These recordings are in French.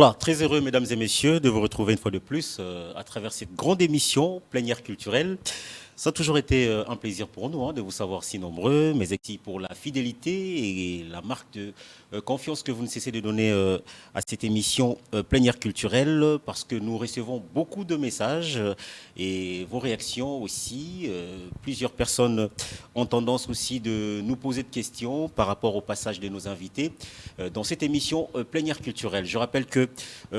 Voilà, très heureux, mesdames et messieurs, de vous retrouver une fois de plus à travers cette grande émission plénière culturelle. Ça a toujours été un plaisir pour nous de vous savoir si nombreux, mais aussi pour la fidélité et la marque de confiance que vous ne cessez de donner à cette émission plénière culturelle, parce que nous recevons beaucoup de messages et vos réactions aussi. Plusieurs personnes ont tendance aussi de nous poser de questions par rapport au passage de nos invités dans cette émission plénière culturelle. Je rappelle que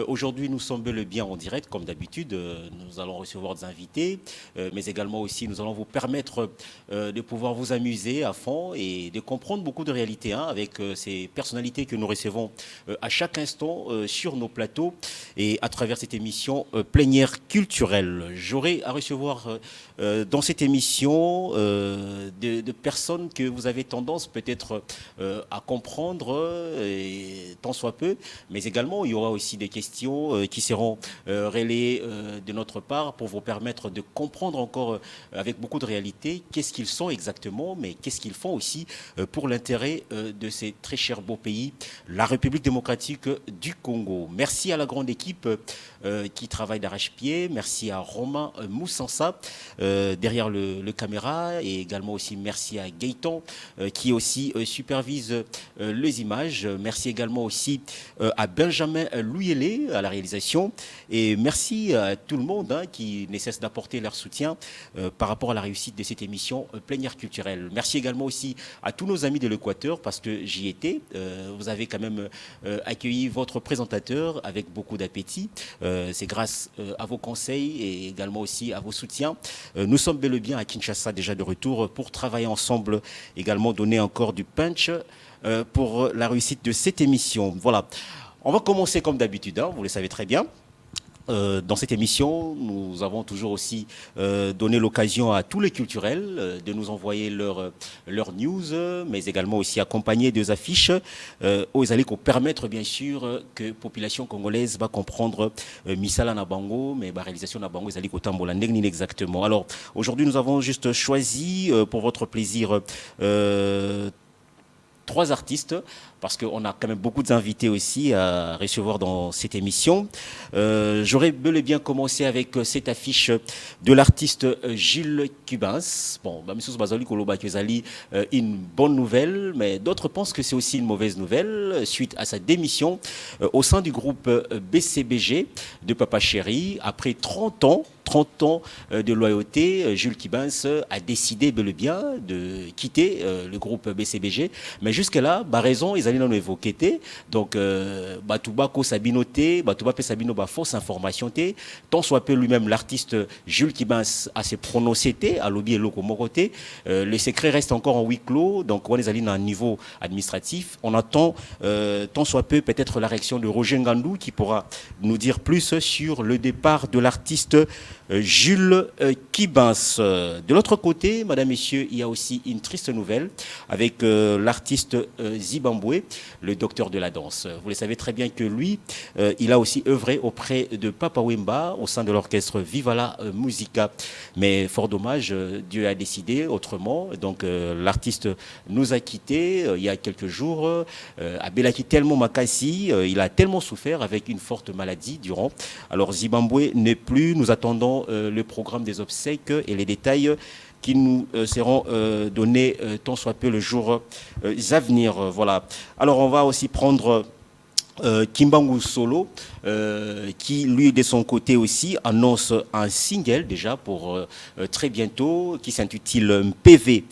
aujourd'hui nous sommes bel et bien en direct, comme d'habitude. Nous allons recevoir des invités, mais également aussi nous allons vous permettre de pouvoir vous amuser à fond et de comprendre beaucoup de réalités avec ces personnalités que nous recevons à chaque instant sur nos plateaux et à travers cette émission plénière culturelle. J'aurai à recevoir dans cette émission de personnes que vous avez tendance peut-être à comprendre, tant soit peu, mais également il y aura aussi des questions qui seront relayées de notre part pour vous permettre de comprendre encore avec beaucoup de réalité qu'est-ce qu'ils sont exactement, mais qu'est-ce qu'ils font aussi pour l'intérêt de ces très chers beaux pays, la République démocratique du Congo. Merci à la grande équipe qui travaille d'arrache-pied, merci à Romain Moussansa derrière le caméra, et également aussi merci à Gaëtan qui aussi supervise les images. Merci également aussi à Benjamin Louyelé à la réalisation, et merci à tout le monde qui ne cesse d'apporter leur soutien par rapport à la réussite de cette émission plénière culturelle. Merci également aussi à tous nos amis de l'Équateur, parce que j'y étais. Vous avez quand même accueilli votre présentateur avec beaucoup d'appétit. C'est grâce à vos conseils et également aussi à vos soutiens. Nous sommes bel et bien à Kinshasa déjà de retour pour travailler ensemble, également donner encore du punch pour la réussite de cette émission. Voilà. On va commencer comme d'habitude, vous le savez très bien. Dans cette émission, nous avons toujours aussi donné l'occasion à tous les culturels de nous envoyer leurs news, mais également aussi accompagner des affiches aux allés pour permettre bien sûr que la population congolaise va comprendre Misala Nabango, mais la réalisation Nabango, les Tambola exactement. Alors aujourd'hui, nous avons juste choisi pour votre plaisir 3 artistes, parce qu'on a quand même beaucoup d'invités aussi à recevoir dans cette émission. J'aurais bel et bien commencé avec cette affiche de l'artiste Jules Cubans. Bon, M. Bazali Koloba Kezali, une bonne nouvelle, mais d'autres pensent que c'est aussi une mauvaise nouvelle suite à sa démission au sein du groupe BCBG de Papa Chéri. Après 30 ans de loyauté, Jules Kibans a décidé bel et bien de quitter le groupe BCBG. Mais jusque-là, raison, ils allaient nous évoquer. Donc, Batouba Sabinoté, Batouba Sabino, fausse information. Tant soit peu lui-même, l'artiste Jules Kibans a se prononcé, à lobby et loco moroté. Le secret reste encore en huis clos. Donc, on est allé à un niveau administratif. On attend, tant soit peu, peut-être la réaction de Roger Ngandou qui pourra nous dire plus sur le départ de l'artiste Jules Kibans. De l'autre côté, madame, messieurs, il y a aussi une triste nouvelle avec l'artiste Zibambwe, le docteur de la danse. Vous le savez très bien que lui, il a aussi œuvré auprès de Papa Wemba au sein de l'orchestre Viva la Musica. Mais fort dommage, Dieu a décidé autrement. Donc l'artiste nous a quittés il y a quelques jours. Abelaki tellement Makassi, il a tellement souffert avec une forte maladie durant. Alors Zibambwe n'est plus. Nous attendons le programme des obsèques et les détails qui nous seront donnés tant soit peu le jour à venir. Voilà. Alors on va aussi prendre Kimbangu Solo, qui lui de son côté aussi annonce un single déjà pour très bientôt, qui s'intitule PV,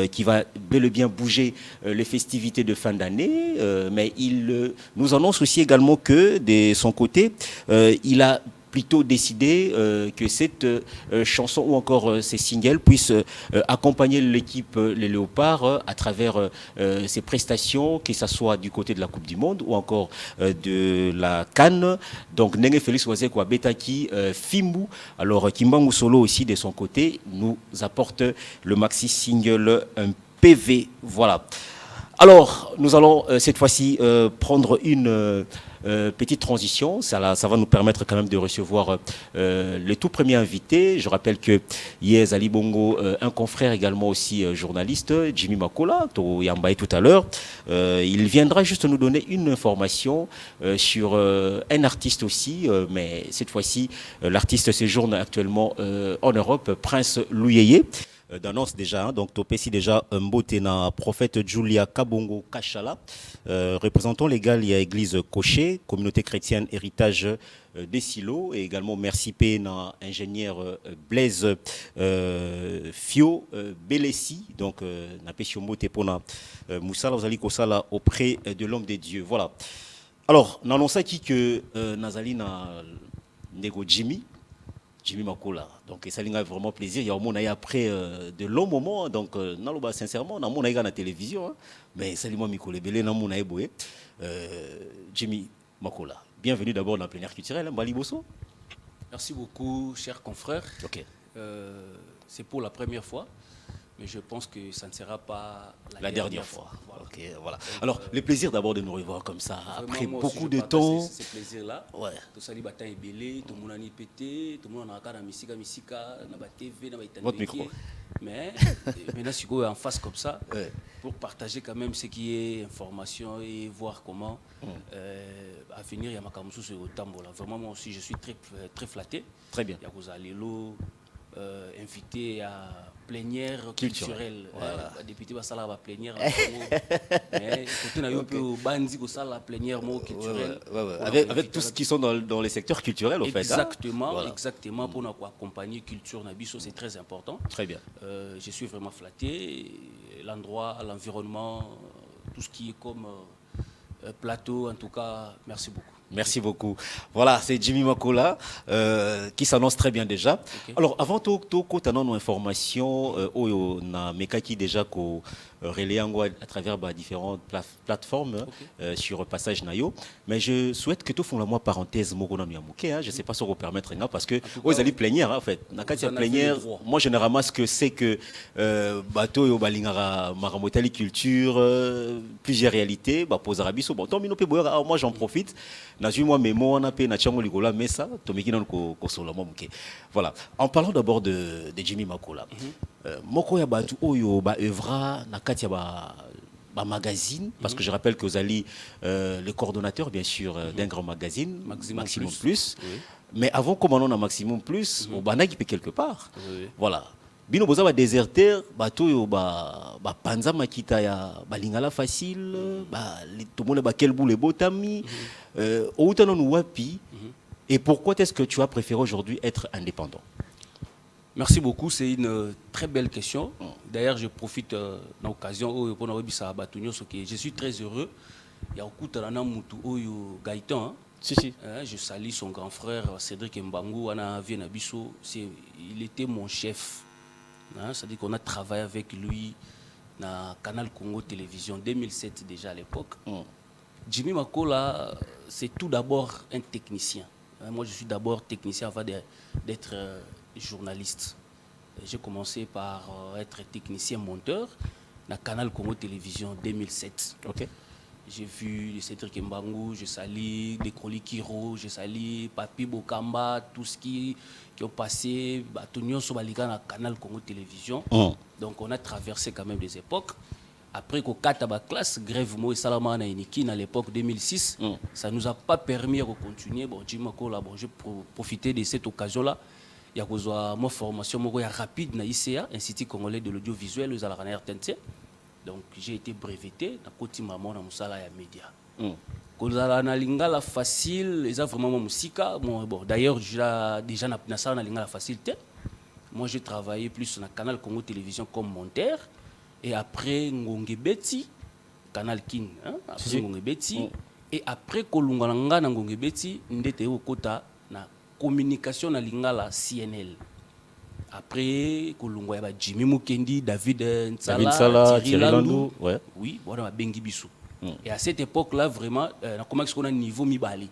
qui va bel et bien bouger les festivités de fin d'année, mais il nous annonce aussi également que de son côté, il a plutôt décidé que cette chanson ou encore ces singles puissent accompagner l'équipe Les Léopards à travers ses prestations, que ce soit du côté de la Coupe du Monde ou encore de la CAN. Donc Nenge Félix Wazekwa Betaki Fimbu. Alors Kimbangu Solo aussi de son côté nous apporte le maxi single PV. Voilà. Alors nous allons cette fois-ci prendre une petite transition, ça va nous permettre quand même de recevoir le tout premier invité. Je rappelle que Yes Ali Bongo, un confrère également aussi journaliste, Jimmy Makola, Yambaye tout à l'heure, il viendra juste nous donner une information sur un artiste aussi, mais cette fois-ci, l'artiste séjourne actuellement en Europe, Prince Luyeye. D'annonce déjà, hein, donc Topesi déjà Mbotena, prophète Julia Kabongo Kachala, représentant légal, il y a Église Cocher, communauté chrétienne héritage des silos, et également merci Pena, ingénieur Blaise Fio Belessi, donc Napesio Mbote Pona Moussala Ozali Kosala auprès de l'homme des dieux. Voilà. Alors, n'annonçons que Nazali na Nego Jimmy Makola. Donc, ça a vraiment plaisir. Il y a au moins après de longs moments. Donc, sincèrement, on a la télévision. Hein, mais salut moi, Mikole Belé, on a Jimmy Makola. Bienvenue d'abord dans la plénière culturelle, hein, Baliboso. Merci beaucoup, chers confrères. Okay. C'est pour la première fois, mais je pense que ça ne sera pas la dernière fois. Voilà. Okay, voilà. Alors, le plaisir d'abord de nous revoir comme ça, vraiment, après beaucoup de temps. Ce plaisir-là. Ouais. Tout ça, les batailles belé, tout le monde a pété, tout le monde a encore misika, na ba TV, na ba votre micro. Mais maintenant, si vous en face comme ça, ouais, pour partager quand même ce qui est information et voir comment à venir, il y a ma camusou sur le tambour. Vraiment, moi aussi, je suis très flatté. Très bien. Il y a Rosalilo. Invité à plénière culturelle. Voilà. Député Bassala va plénière. Mais côté un peu au bandi au la plénière culturelle. Avec tout ce qui sont dans les secteurs culturels au fait. Exactement, voilà. Exactement. Pour nous accompagner culture Nabiso, c'est très important. Très bien. Je suis vraiment flatté. L'endroit, l'environnement, tout ce qui est comme plateau, en tout cas, merci beaucoup. Merci beaucoup. Voilà, c'est Jimmy Makola qui s'annonce très bien déjà. Okay. Alors, avant tout, tu as nos informations, on a Mekaki déjà qu'on relaie à travers différentes plateformes okay. Sur Passage Nayo. Mais je souhaite que tu fasses la parenthèse. Je ne sais pas si on peut permettre parce que vous allez plénière en fait. Plénière, moi généralement ce que c'est que bateau yo balingara maramotali culture plusieurs réalités bah pose arabiso bon tant moi j'en profite. Moi mémo on a pe na chango ligola mais ça tomeki non ko sola momuke. Voilà. En parlant d'abord de Jimmy Makola. Moko ya batu oyo ba œuvra na kati ya ba magazine parce que je rappelle que vous allez le coordonnateur bien sûr d'un grand magazine Maximum Plus. Oui. Mais avant comme on a Maximum Plus au banaki pe quelque part. Oui. Voilà. Bino boza ba déserteur bato yo ba panza makita ya balingala facile ba tout monde ba kelbu le botami outano wapi et pourquoi est-ce que tu as préféré aujourd'hui être indépendant? Merci beaucoup, c'est une très belle question. D'ailleurs, je profite de l'occasion pour nous je suis très heureux. Il y a beaucoup de Gaëtan. Si. Je salue son grand frère Cédric Mbangou, il était mon chef. C'est-à-dire qu'on a travaillé avec lui dans Canal Congo Télévision 2007 déjà à l'époque. Jimmy Makola, c'est tout d'abord un technicien. Moi, je suis d'abord technicien avant d'être journaliste. J'ai commencé par être technicien monteur dans Canal Congo Télévision 2007. Okay. J'ai vu Cédric Mbangou, je salue Dekoli Kiro, je salue Papi Bokamba, tout ce qui ont passé, Tonyon Sobalika dans Canal Congo Télévision. Donc on a traversé quand même des époques. Après qu'au Kataba classe, grève Mo et Salama na Iniki à l'époque 2006, ça ne nous a pas permis de continuer. Bon, Jimmy Makola, bon, j'ai profité de cette occasion-là. Il y a une formation rapide na ICA, Institut Congolais de l'audiovisuel, aux Alarana RTNC. Donc j'ai été breveté dans Koti Maman dans Moussala et Média. Kozala lingala facile, ils ont vraiment musika. Bon, d'ailleurs, déjà na lingala facilité. Moi, j'ai travaillé plus dans Canal Congo Télévision comme monteur. Et après Ngongebeti, Canal King, après Ngongebeti. Et après Kolungalanga na Ngongebeti, ndete okota na communication na lingala CNL. Après Kolungwa ya Jimmy Mukendi, David Nsala, Thierry Landou, ouais. Oui, voilà Bengi Bissou. Et à cette époque-là, vraiment, on a un niveau Mibali.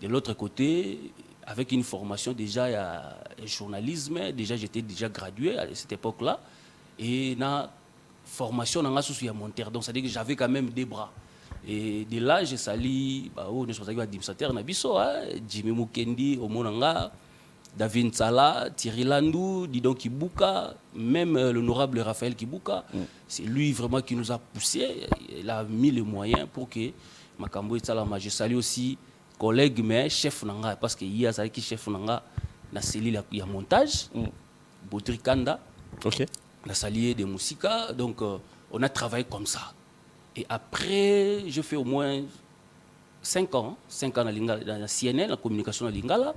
De l'autre côté, avec une formation déjà à journalisme, déjà j'étais déjà gradué à cette époque-là. Et na formation dans la monteur, donc c'est-à-dire que j'avais quand même des bras. Et de là, j'ai sali, ne sais pas administrateur Nabiso, Jimmy Mukendi, Omonanga, David Nsala, Thierry Landou, Didon Kibuka, même l'honorable Raphaël Kibuka. C'est lui vraiment qui nous a poussé. Il a mis les moyens pour que Makambo et Salama. Je salue aussi collègue, mais chef Nanga, parce qu'il y a qui chef Nanga, la cellule, il y a montage, Baudry Kanda, la salier de Moussika. Donc, on a travaillé comme ça. Et après, je fais au moins 5 ans dans la CNN, la communication dans Lingala.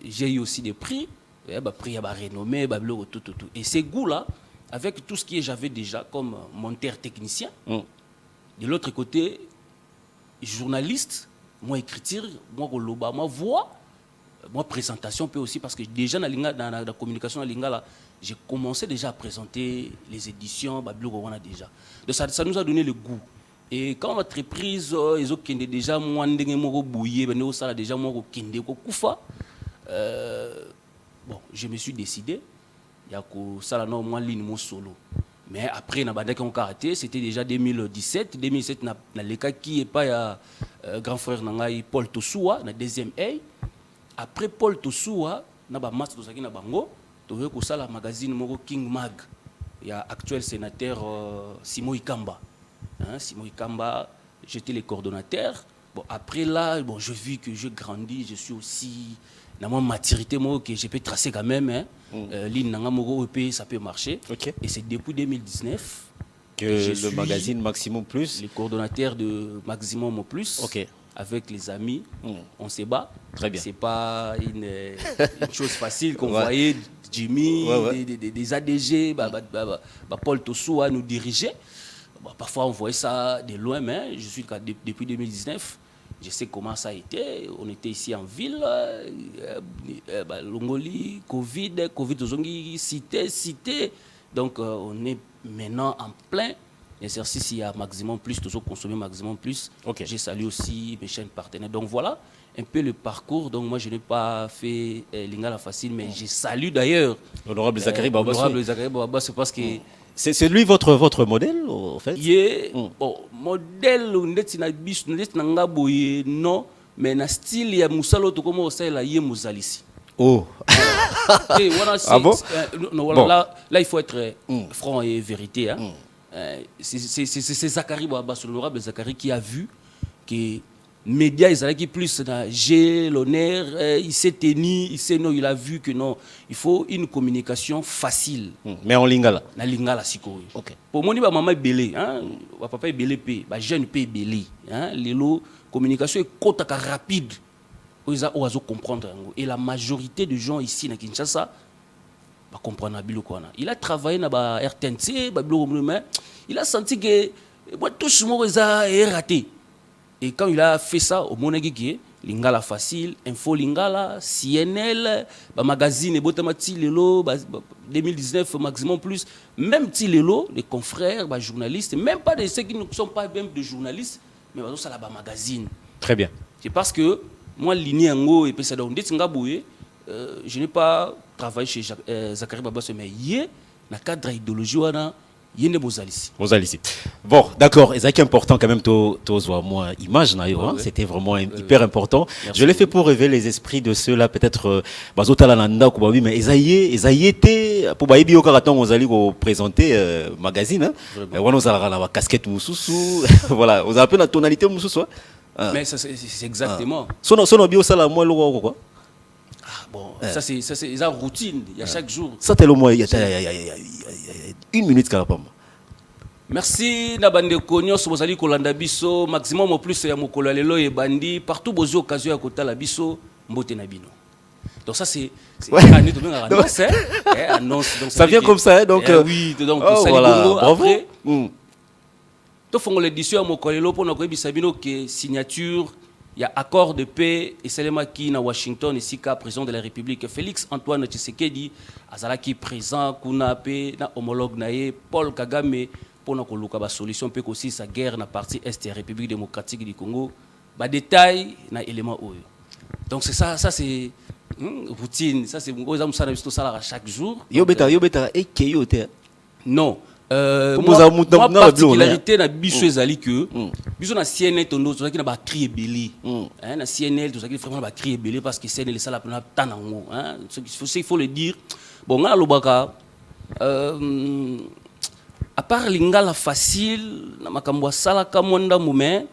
J'ai eu aussi des prix, prix à renommée, tout. Et ces goûts-là, avec tout ce que j'avais déjà comme monteur technicien, de l'autre côté, journaliste, moi écriture, moi roloba, moi voix, moi présentation peut aussi, parce que déjà dans la communication dans Lingala, j'ai commencé déjà à présenter les éditions, déjà. Donc ça nous a donné le goût. Et quand l'entreprise, ils ont déjà moi bouillé, déjà moi kufa. Bon, je me suis décidé, il y a que ça non moi ligne mon solo. Mais après na banda qu'on arrêté, c'était déjà 2017 na le cas qui est pas grand frère nangai Paul Tosoua na deuxième A. Après Paul Tosoua na ba match to na bango. Tu que ça la magazine Moro King Mag, il y a actuel sénateur Simon Ikamba. Simon Ikamba, j'étais le coordonnateur. Bon, après là, bon, je vis que je grandis, je suis aussi dans ma maturité, que je peux tracer quand même. Ligne Moro EP, ça peut marcher. Et c'est depuis 2019 que le magazine Maximum Plus. Le coordonnateur de Maximum Plus. Avec les amis, on se bat. Très bien. C'est pas une chose facile qu'on voyait Jimmy, des ADG, Paul Tosoua nous diriger. Parfois on voyait ça de loin, mais je suis depuis 2019. Je sais comment ça a été. On était ici en ville, Longoli, Covid, cité. Donc on est maintenant en plein exercice, il y a Maximum Plus, toujours consommer Maximum Plus. J'ai salué aussi mes chaînes partenaires. Donc voilà un peu le parcours. Donc moi je n'ai pas fait Lingala facile, mais j'ai salué d'ailleurs l'honorable Zakari Baba. L'honorable Zakari Baba, c'est parce que c'est lui votre modèle en fait. Bon, modèle non, mais na style ya musalo to comme ça la yé muzalisi. Oh. Voilà, bon? Là il faut être franc et vérité. C'est Zakari Baba, l'honorable Zakari, qui a vu que médias ils qui plus j'ai l'honneur, il s'est tenu, il a vu que non, il faut une communication facile. Mais en lingala. Na lingala siko. Pour moi ni ba maman belé, papa est belé pe, ba jeune pe belé, lelo communication est kotaka rapide. Ils ont comprendre et la majorité de gens ici na Kinshasa ba comprendre il a travaillé na ba RTNC, mais il a senti que tout ce monde est raté. Et quand il a fait ça au Monagiki, Lingala Facile, Info Lingala, CNL, magazine et Botamati Lelo, 2019 Maximum Plus, même Lelo, les confrères, journalistes, même pas de ceux qui ne sont pas même des journalistes, mais ça là magazine. Très bien. C'est parce que moi Lignéango et Pesada je n'ai pas travaillé chez Zakari Baba, mais hier, dans le cadre d'idéologie, bon, d'accord, c'est important quand même, moi, image, c'était vraiment hyper important. Merci. Je l'ai fait pour révéler les esprits de ceux-là, peut-être, mais ils étaient, pour présenter magazine, on a la casquette moussoussou, voilà, on a un peu la tonalité moussoussou. Mais c'est exactement. Bon, ça c'est la routine, il y a chaque jour. Ça c'est le moins, il y a 1 minute carapam. Merci Nabande Konyo, Sobozali Kolanda Biso, Maximum Plus ya Mokolo Lelo et Bandi, partout bozo occasion à Kota la Biso, Mbote Nabino. Donc ça c'est annonce. Ça vient comme ça, donc oui, donc voilà, bravo. Après, to fongo l'édition à Mokolo Lelo pour notre Bisabino qui signature. Il y a accord de paix et Selema qui na Washington ici qu'à président de la République Félix Antoine Tshisekedi azalaki présent kuna paix na homologue naé Paul Kagame pour na koluka ba solution peut aussi sa guerre na partie est de République démocratique du Congo ba détail na élément oyo. Donc c'est ça c'est routine, ça c'est ngoza musala biso sala chaque jour. Yobeta et keyote. Non. moi particularité na biso ezali que biso na CNN tondo tozaki na ba cri ebele na CNN tozaki vraiment ba cri ebele parce que CNN ça la pena tanango hein il faut le dire bon ngala lobaka à part lingala facile na makambo sala kamonda mume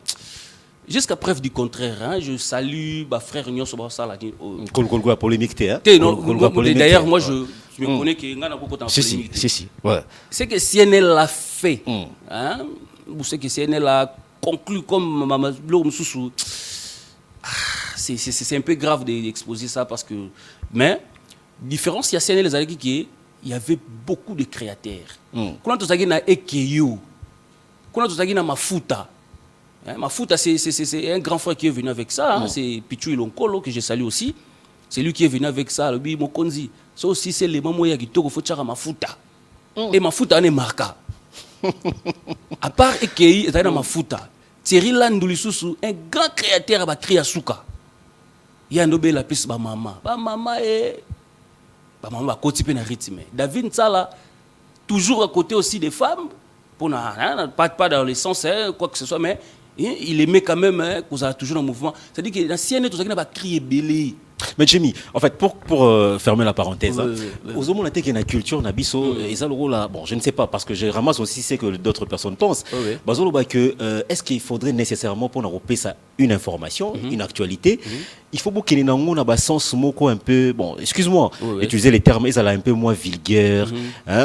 jusqu'à preuve du contraire hein, je salue ma frère Nyon Soba Sala la polémique hein d'ailleurs moi je me connais que ngana beaucoup en polémique si ouais c'est que CNL l'a fait hein vous savez que CNL a conclu comme Mama Blomsousou c'est un peu grave d'exposer ça parce que mais différence il y a CNL les années qui il y avait beaucoup de créateurs quand on s'agit na Ekeyo quand on s'agit na Mafuta Mafuta, c'est un grand frère qui est venu avec ça. Hein. C'est Pichu Ilonkolo, que je salue aussi. C'est lui qui est venu avec ça. Le Mokonzi. Ça aussi, c'est les mamans qui ont fait Mafuta. Et Mafuta, on est marqué. À part Ekei, il y a Mafuta. Thierry Landoulissousou, un grand créateur à Kriasuka. Il y a un nobel la plus maman. Maman est. Maman va continuer à rythme. David Nsala, toujours à côté aussi des femmes. Pour pas dans le sens, quoi que ce soit, mais. Il aimait quand même qu'on soit toujours en mouvement. C'est-à-dire que la CNN, tout ça, il n'a crié belé. Mais Jimmy, en fait, pour fermer la parenthèse, aux hommes, on a dit qu'il y a une culture, bon, je ne sais pas, parce que je ramasse aussi ce que d'autres personnes pensent. Est-ce qu'il faudrait nécessairement, pour nous ça une information, une actualité, il faut qu'il y ait un sens un peu, bon, excuse-moi, utiliser les termes, ils ont un peu moins vulgaire, ils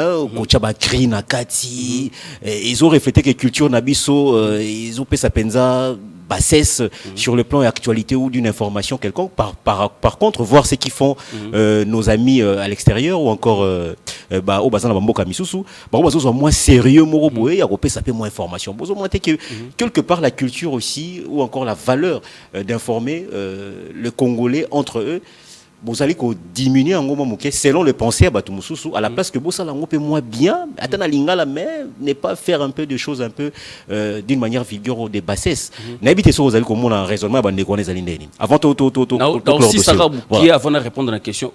ont reflété que la culture Nabiso, ils ont fait sa penza bassesse sur le plan actualité ou d'une information quelconque. Par contre, voir ce qu'ils font nos amis à l'extérieur ou encore au bazar de Bamboka Misusu, sont moins sérieux, il y a moins d'informations. Quelque part, la culture aussi, ou encore la valeur d'informer le Congolais entre eux, vous allez diminuer en moment selon le pensée à la place que vous allez un peu moins bien, attendre lingala mais ne pas faire un peu de choses un peu d'une manière vulgaire ou de bassesse. N'habitez sur vous allez comme un raisonnement avant aussi ça va avant de répondre à la question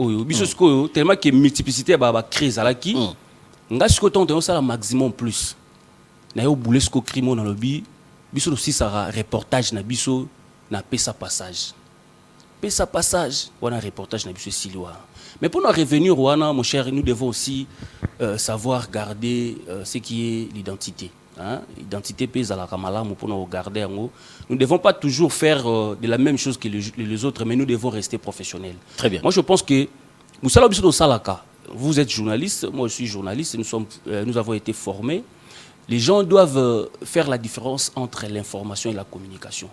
tellement que multiplicité ba crise à la qui ngashi ko tonto ça la maximum plus na yo boulé ce crime dans le bi biso aussi ça reportage na biso na pesa passage. Pesa passage, on a un reportage dans le Siloa. Mais pour nous revenir, mon cher, nous devons aussi savoir garder ce qui est l'identité. L'identité pèse à la Kamala pour nous garder. Nous ne devons pas toujours faire de la même chose que les autres, mais nous devons rester professionnels. Très bien. Moi, je pense que vous êtes journaliste, moi je suis journaliste, nous avons été formés. Les gens doivent faire la différence entre l'information et la communication.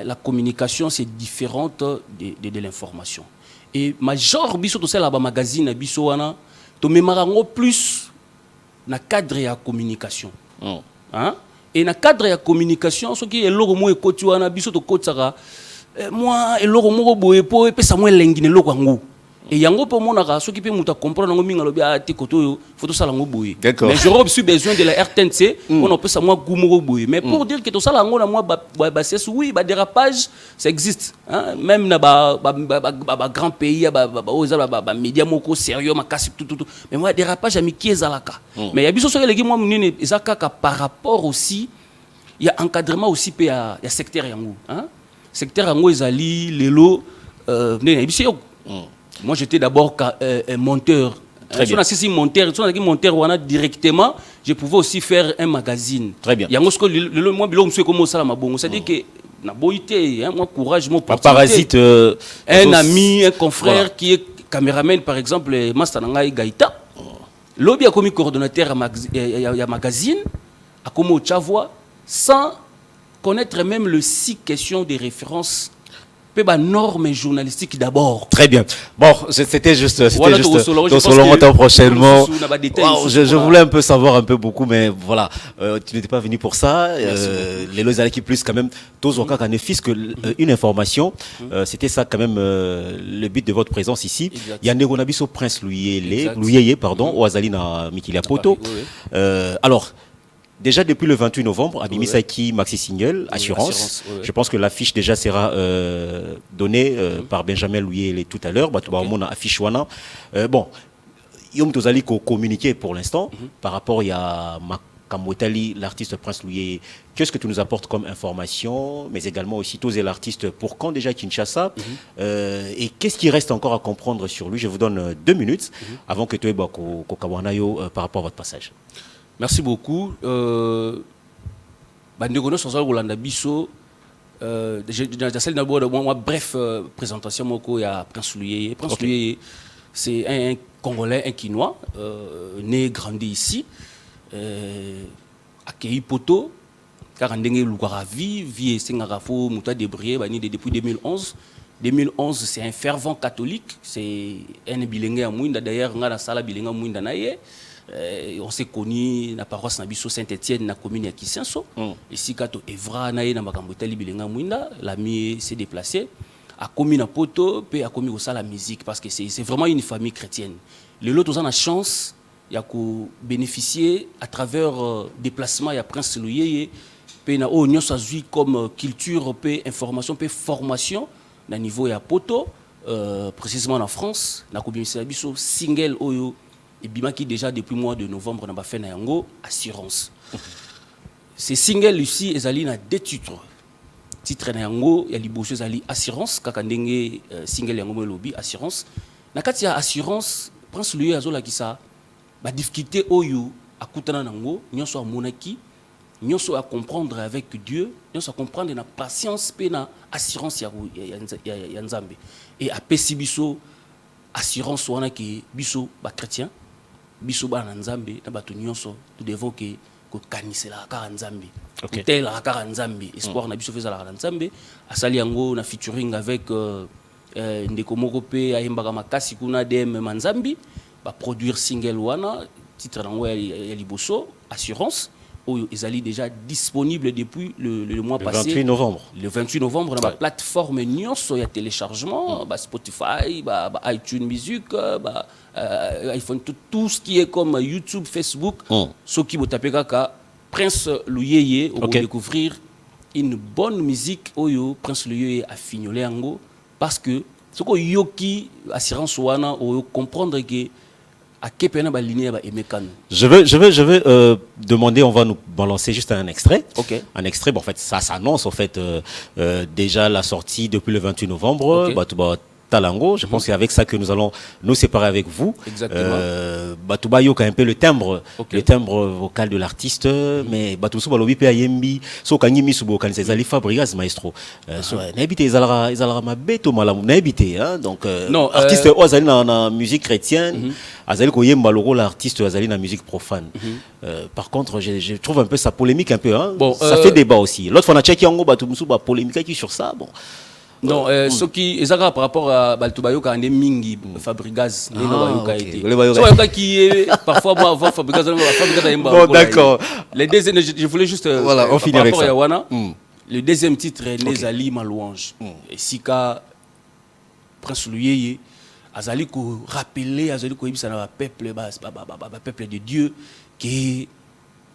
La communication c'est différente de l'information et major biso to sala ba magazine biso wana to memarango plus na cadre ya communication et na cadre ya communication ce qui est logo mo ekoti wana biso to kotsaka moi eloko moko boye po epesa mo elengi ne loko ngo et yango pour mon ara ce qui peut muta comprendre ngo minga lobi ati koto photo sala ngo boye mais j'aurais aussi besoin de la RTNC on peut ça moi gumo boye mais pour dire que to sala ngo na moi c'est oui ba dérapage ça existe même na ba grand pays ba média moko sérieux ma casse tout mais moi dérapage ami qui ezalaka mais ya biso so eleki moi munene ezakaka par rapport aussi il y a encadrement aussi pe ya secteur yango secteur yango ezali lelo moi, j'étais d'abord monteur. Très bien. Si monteur, directement, je pouvais aussi faire un magazine. Très bien. Moi, c'est-à-dire que moi, courage, mon parasite. Un ami, un confrère qui est caméraman, par exemple, Mastanangai Gaïta. Lobby a commis coordonnateur à magazine, a commis Chavois, sans connaître même le 6 questions de référence. Normes journalistiques d'abord. Très bien. Bon, c'était juste prochainement. Wow, je voulais un peu savoir un peu beaucoup, mais voilà, tu n'étais pas venu pour ça. Les lois qui plus quand même, tous ont que une information. C'était ça quand même le but de votre présence ici. Il y a Negonabiso Prince Louis pardon, au Azalina Mikilia Poto. Alors. Déjà depuis le 28 novembre, Abimisaki Maxi Single, Assurance. Je pense que l'affiche déjà sera donnée par Benjamin Louis tout à l'heure. Bon, Yom Tozali ko communiquer pour l'instant par rapport à Makamotali, l'artiste Prince Louis. Qu'est-ce que tu nous apportes comme information, mais également aussi Tozé l'artiste pour quand déjà Kinshasa et qu'est-ce qui reste encore à comprendre sur lui? Je vous donne 2 minutes avant que tu aies Kokawanayo par rapport à votre passage. Merci beaucoup. Bandegono Sanzal Rolanda Bisso. J'essaie d'abord moi bref présentation moko ya Prince Louis. Prince Louis, c'est un Congolais, un Quinois, né grandi ici, accueilli poto, car en dengue lugara vie et sengarafo muta débrouillé depuis 2011. 2011 c'est un fervent catholique, c'est un bilingue à Mouinda d'ailleurs on a la salle bilingue à Mouinda naie. On s'est connu na paroisse Nabiso Saint-Étienne na commune ya Kisenso. Ici kato Evra naie na makambotali bilingue à Mouinda, l'ami s'est déplacé. A commis na poto, puis a commis aussi la musique parce que c'est vraiment une famille chrétienne. Les autres ont la chance de bénéficier à travers déplacement ya Prince Louis puis na on y comme culture, puis information, puis formation na niveau ya poto précisément en France, na commis biso single oyo et bima qui déjà depuis mois de novembre na fait na yango assurance. Ces singles ici ezali na 2 titres. Titre na yango ya liboso ezali assurance kaka ndenge single yango lobby assurance na kati ya assurance Prince Louis azola kisa ba difficulté oyo akutana nango nyonso amonaki nyonso a comprendre avec Dieu nyonso a comprendre na patience pe na assurance ya Nzambe et apesi biso assurance wana ki biso ba chrétien biso ba na Nzambe na bato nyonso nous devons que kanisela kaka Nzambe tel kaka Nzambe espoir na biso fezala kaka Nzambe asali yango na featuring avec ndeko moko pe ayembaka makasi kuna DM Manzambi ba produire single wana titre nango ya liboso assurance oyo ezali déjà disponible depuis le mois passé 28 novembre le 28 novembre na ba plateforme nyonso ya téléchargement ba Spotify ba iTunes Music ba iPhone tout ce qui est comme YouTube Facebook ce qui vous tapez kaka Prince Louis on va découvrir une bonne musique oyo Prince Louis a fignolé yango parce que ce que yoki assurance wana oyo comprendre que à Kepena ba ligne ba emekano. Je vais demander, on va nous balancer juste un extrait. Un extrait, bon, en fait ça s'annonce en fait déjà la sortie depuis le 28 novembre. Talango, je pense qu'avec ça que nous allons nous séparer avec vous. Exactement. Batouba yoka un peu le timbre vocal de l'artiste, mais Batouba lobi pe ayembi, so kanyi misubo kan c'est Ali Fabregas maestro. So n'habite izalara ma beto malamu n'habite hein donc non, artiste ozali na musique chrétienne, azali ko yemba loro l'artiste azali na musique profane. Par contre, je trouve un peu ça polémique un peu hein. Bon, ça fait débat aussi. L'autre fois on a checké yango Batouba polémique qui sur ça bon. Non, ce qui est par rapport à Baltubayo quand on mingi Fabregas, parfois moi voir Fabregas bon d'accord. Les deuxième, je voulais juste voilà, on finit avec ça. Le deuxième titre est Nezali ma louange. Et Sika Prince Louis azali ko rappeler azali ko yebisa na peuple peuple de Dieu qui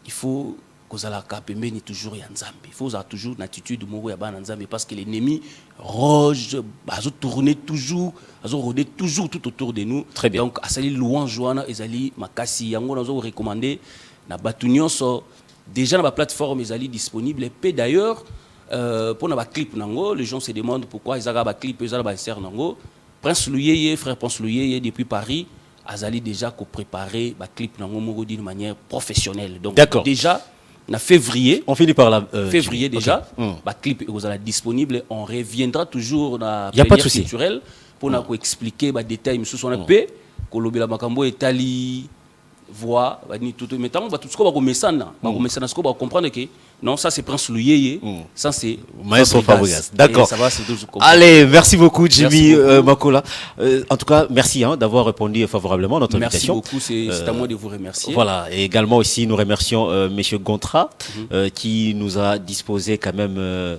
il faut il toujours ya Nzambe. Il faut toujours une attitude moko ya bana Nzambe parce que l'ennemi roge, bazo tourner toujours, bazo rôder toujours tout autour de nous. Très bien. Donc asali louange wana ezali makasi yango nazo recommander na batu nyonso déjà na ba plateforme ezali disponible et d'ailleurs pour na ba clip nango les gens se demandent pourquoi ezaka ba clip ezala ba insert nango Prince Louis frère Prince Louis depuis Paris azali déjà ko préparer ba clip nango moko d'une manière professionnelle. Donc déjà en février, on finit par la février déjà, le clip est disponible. On reviendra toujours dans la plénière culturelle pour nous expliquer les détails. Monsieur son paix, Kolobela Makambo et Tali voix, tout mais tant tout ce qu'on va comprendre que non, ça c'est Prince Louis, ça c'est Maestro Fabregas. D'accord. Comme allez, merci beaucoup Jimmy Makola. En tout cas, merci d'avoir répondu favorablement à notre invitation. Merci beaucoup, c'est à moi de vous remercier. Voilà, et également aussi nous remercions Monsieur Gontra qui nous a disposé quand même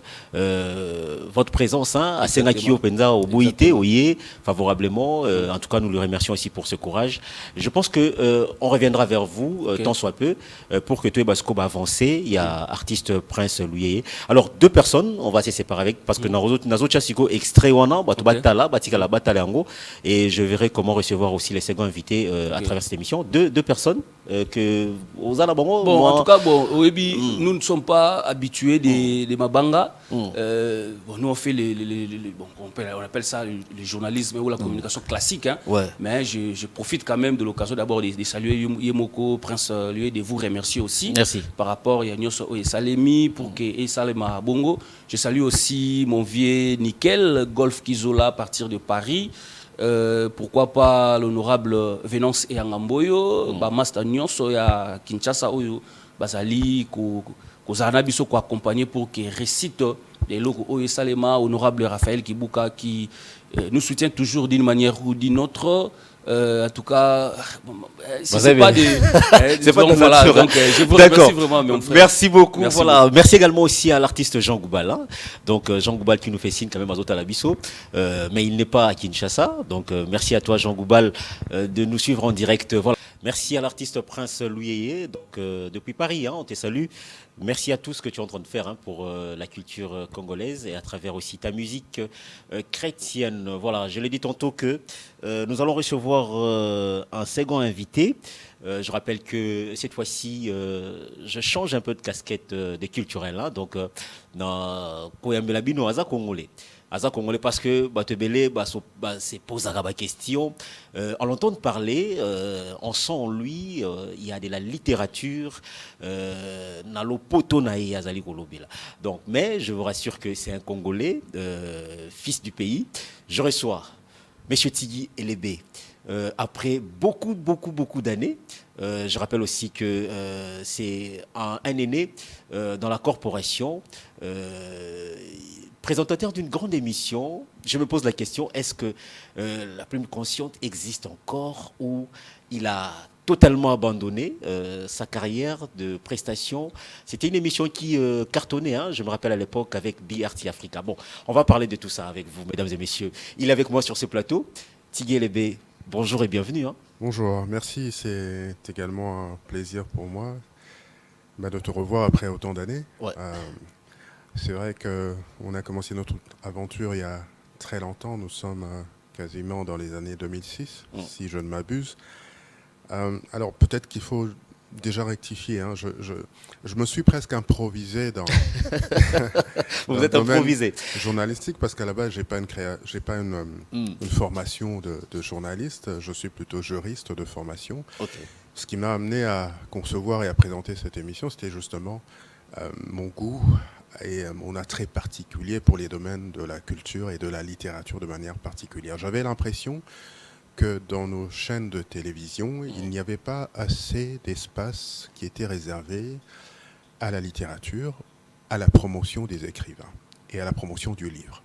votre présence à Senakio Penza au Bouité, Oye, favorablement. En tout cas, nous le remercions aussi pour ce courage. Je pense que on reviendra vers vous tant soit peu pour que tout Basco va avancer. Il y a artiste l'artiste Prince Louye. Alors, deux personnes, on va se séparer avec, parce que Nazo Chasiko extrait wana, batala, batikala batala ango, et je verrai comment recevoir aussi les seconds invités à travers cette émission. Deux personnes que aux bon, moi, en tout cas, bon, au Ebi, nous ne sommes pas habitués des mabanga. Bon, nous on fait bon, on appelle ça le journalisme ou la communication classique, hein. Ouais. Mais je profite quand même de l'occasion d'abord de saluer Yemoko, Prince Louye, de vous remercier aussi. Merci. Par rapport à Nyoso et Salemi pour que et Salema Bongo. Je salue aussi mon vieux Nickel, Golf Kizola à partir de Paris. Pourquoi pas l'honorable Venance et Angamboyo, Bamasta Nyonso ya Kinshasa Oyo, Bazali, Kozana Biso ko accompagné pour qu'il récite les locaux Oyo Salema, honorable Raphaël Kibuka qui nous soutient toujours d'une manière ou d'une autre. En tout cas, c'est pas des. C'est pas de voilà, nature. Donc, je vous remercie vraiment, mon frère. Merci beaucoup. Merci voilà. beaucoup. Merci également aussi à l'artiste Jean Goubal. Hein. Donc Jean Goubal qui nous fait signe quand même à Zota Labisso, mais il n'est pas à Kinshasa. Donc merci à toi Jean Goubal de nous suivre en direct. Voilà. Merci à l'artiste Prince Louye, donc depuis Paris, hein, on te salue. Merci à tout ce que tu es en train de faire hein, pour la culture congolaise et à travers aussi ta musique chrétienne. Voilà, je l'ai dit tantôt que nous allons recevoir un second invité. Je rappelle que cette fois-ci, je change un peu de casquette de culturel. Hein, donc, dans Koyambelabino, Aza Congolais. Aza Congolais parce que Batebele c'est pose la question. On l'entend parler, on sent en lui, il y a de la littérature, nalo poto nae azali kolobela. Donc, mais je vous rassure que c'est un Congolais, fils du pays. Je reçois Monsieur Tigui Elebe. Après beaucoup d'années, je rappelle aussi que c'est un aîné dans la corporation, présentateur d'une grande émission. Je me pose la question, est-ce que la plume consciente existe encore ou il a totalement abandonné sa carrière de prestation? C'était une émission qui cartonnait, hein, je me rappelle à l'époque avec BRT Africa. Bon, on va parler de tout ça avec vous, mesdames et messieurs. Il est avec moi sur ce plateau, Tigui Elebe. Bonjour et bienvenue. Hein. Bonjour, merci. C'est également un plaisir pour moi de te revoir après autant d'années. Ouais. C'est vrai qu'on a commencé notre aventure il y a très longtemps. Nous sommes quasiment dans les années 2006, si je ne m'abuse. Alors peut-être qu'il faut déjà rectifier. Hein. Je me suis presque improvisé dans. Vous êtes improvisé. Journalistique parce qu'à la base j'ai pas une formation de journaliste. Je suis plutôt juriste de formation. Okay. Ce qui m'a amené à concevoir et à présenter cette émission, c'était justement mon goût et mon attrait particulier pour les domaines de la culture et de la littérature de manière particulière. J'avais l'impression que dans nos chaînes de télévision, il n'y avait pas assez d'espace qui était réservé à la littérature, à la promotion des écrivains et à la promotion du livre.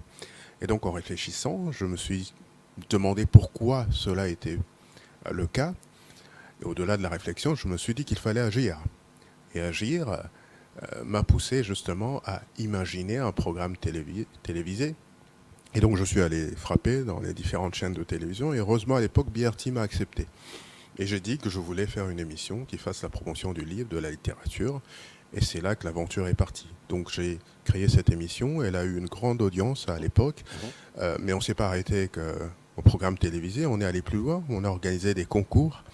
Et donc en réfléchissant, je me suis demandé pourquoi cela était le cas. Et au-delà de la réflexion, je me suis dit qu'il fallait agir. Et agir m'a poussé justement à imaginer un programme télévisé. Et donc je suis allé frapper dans les différentes chaînes de télévision et heureusement à l'époque BRT m'a accepté. Et j'ai dit que je voulais faire une émission qui fasse la promotion du livre, de la littérature. Et c'est là que l'aventure est partie. Donc j'ai créé cette émission, elle a eu une grande audience à l'époque, mais on ne s'est pas arrêté au programme télévisé, on est allé plus loin, on a organisé des concours